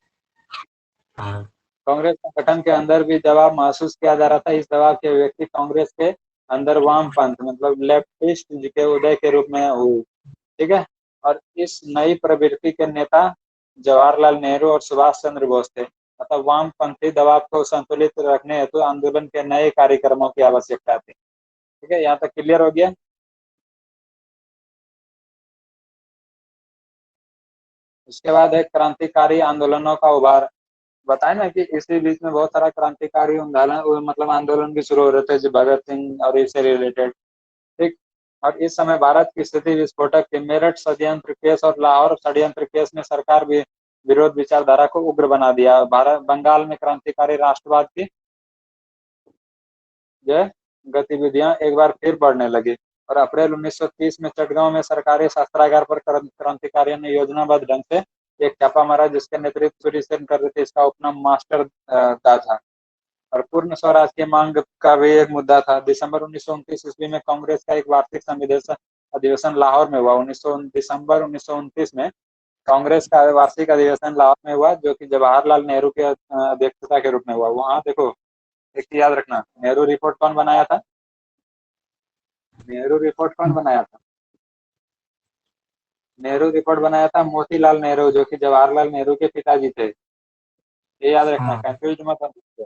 हाँ। कांग्रेस संगठन के अंदर भी दबाव महसूस किया जा रहा था। इस दबाव के व्यक्ति कांग्रेस के अंदर वामपंथ मतलब लेफ्टिस्ट के उदय के रूप में हुई। ठीक है, और इस नई प्रवृत्ति के नेता जवाहरलाल नेहरू और सुभाष चंद्र बोस थे। मतलब वामपंथी दबाव को संतुलित रखने हेतु तो आंदोलन के नए कार्यक्रमों की आवश्यकता थी। ठीक है, यहाँ तक क्लियर हो गया। उसके बाद है क्रांतिकारी आंदोलनों का उभार। बताए ना कि इसी बीच में बहुत सारा क्रांतिकारी आंदोलन, मतलब आंदोलन भी शुरू हो रहे थे जो भगत सिंह और इससे रिलेटेड। ठीक। और इस समय भारत की स्थिति विस्फोटक थी। मेरठ षड्यंत्र केस और लाहौर षड्यंत्र केस ने सरकार भी विरोध विचारधारा को उग्र बना दिया। भारत बंगाल में क्रांतिकारी राष्ट्रवाद की जो गतिविधियां एक बार फिर बढ़ने लगी। और अप्रैल 1930 में चटगांव में सरकारी शस्त्रागार पर क्रांतिकारियों ने योजनाबद्ध ढंग से एक छापा मारा जिसके नेतृत्व सूर्य सेन कर रहे थे। इसका उपनाम मास्टर दा था। और पूर्ण स्वराज की मांग का भी एक मुद्दा था। दिसंबर 1929 ईस्वी में कांग्रेस का एक वार्षिक अधिवेशन लाहौर में हुआ। दिसंबर 1929 में कांग्रेस का वार्षिक अधिवेशन लाहौर में हुआ जो कि जवाहरलाल नेहरू के अध्यक्षता के रूप में हुआ। वहां देखो, एक चीज याद रखना, नेहरू रिपोर्ट कौन बनाया था? नेहरू रिपोर्ट कौन बनाया था? नेहरू रिपोर्ट बनाया था मोतीलाल नेहरू, जो कि जवाहरलाल नेहरू के पिताजी थे। ये याद रखना, हाँ। कंफ्यूज मत होना।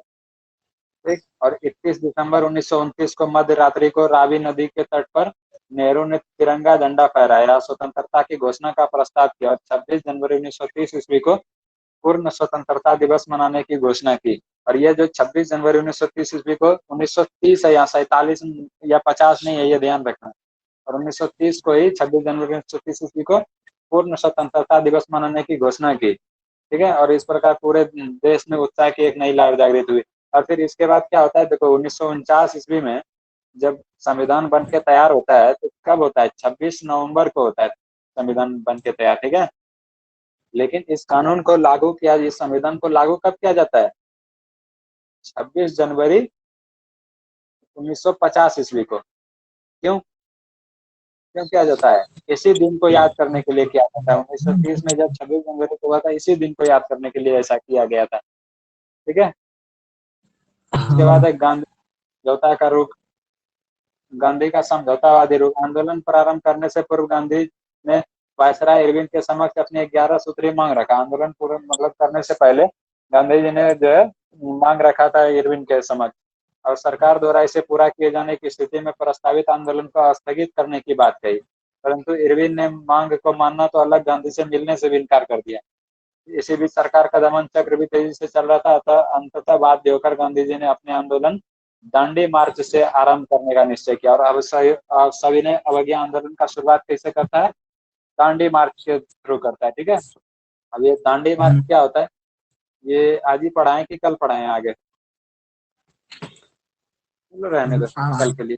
ठीक। और 21 दिसंबर 1929 को मध्य रात्रि को रावी नदी के तट पर नेहरू ने तिरंगा झंडा फहराया, स्वतंत्रता की घोषणा का प्रस्ताव किया और 26 जनवरी 1930 ईस्वी को पूर्ण स्वतंत्रता दिवस मनाने की घोषणा की। और ये जो 26 जनवरी 1930 ईस्वी को 1930 है, या 47 या 50 नहीं है, ये ध्यान रखना। और 1930 को ही 26 जनवरी 1930 ईस्वी को पूर्ण स्वतंत्रता दिवस मनाने की घोषणा की। ठीक है। और इस प्रकार पूरे देश में उत्साह की एक नई लहर जागृत हुई। और फिर इसके बाद क्या होता है, देखो 1949 ईस्वी में जब संविधान बन के तैयार होता है तो कब होता है? 26 नवंबर को होता है संविधान बन के तैयार। ठीक है। लेकिन इस कानून को लागू किया, इस संविधान को लागू कब किया जाता है? 26 जनवरी 1950 ईस्वी को। क्यों क्यों किया जाता है? इसी दिन को याद करने के लिए किया जाता है। 1930 में जब 26 जनवरी को हुआ था, इसी दिन को याद करने के लिए ऐसा किया गया था। ठीक है। इसके बाद हाँ। है गांधी समझौता का रुख। गांधी का समझौतावादी रुख। आंदोलन प्रारंभ करने से पूर्व गांधी ने वायसराय इरविन के समक्ष अपनी 11 सूत्री मांग रखा। आंदोलन पूरा मतलब करने से पहले गांधी जी ने जो है मांग रखा था इरविन के समक्ष, और सरकार द्वारा इसे पूरा किए जाने की स्थिति में प्रस्तावित आंदोलन को स्थगित करने की बात कही। परंतु इरविन ने मांग को मानना तो अलग, गांधी से मिलने से भी इनकार कर दिया। इसी बीच सरकार का दमन चक्र भी तेजी से चल रहा था। अतः अंततः बाध्य होकर गांधी जी ने अपने आंदोलन दांडी मार्च से आरंभ करने का निश्चय किया। और अब सभी ने अवज्ञा आंदोलन का शुरुआत कैसे करता है? दांडी मार्च के थ्रू करता है। ठीक है। अब ये दांडी मार्च क्या होता है, ये आज ही पढ़ाएं कि कल पढ़ाएं आगे? चलो रहने दो, कल हाँ। के लिए।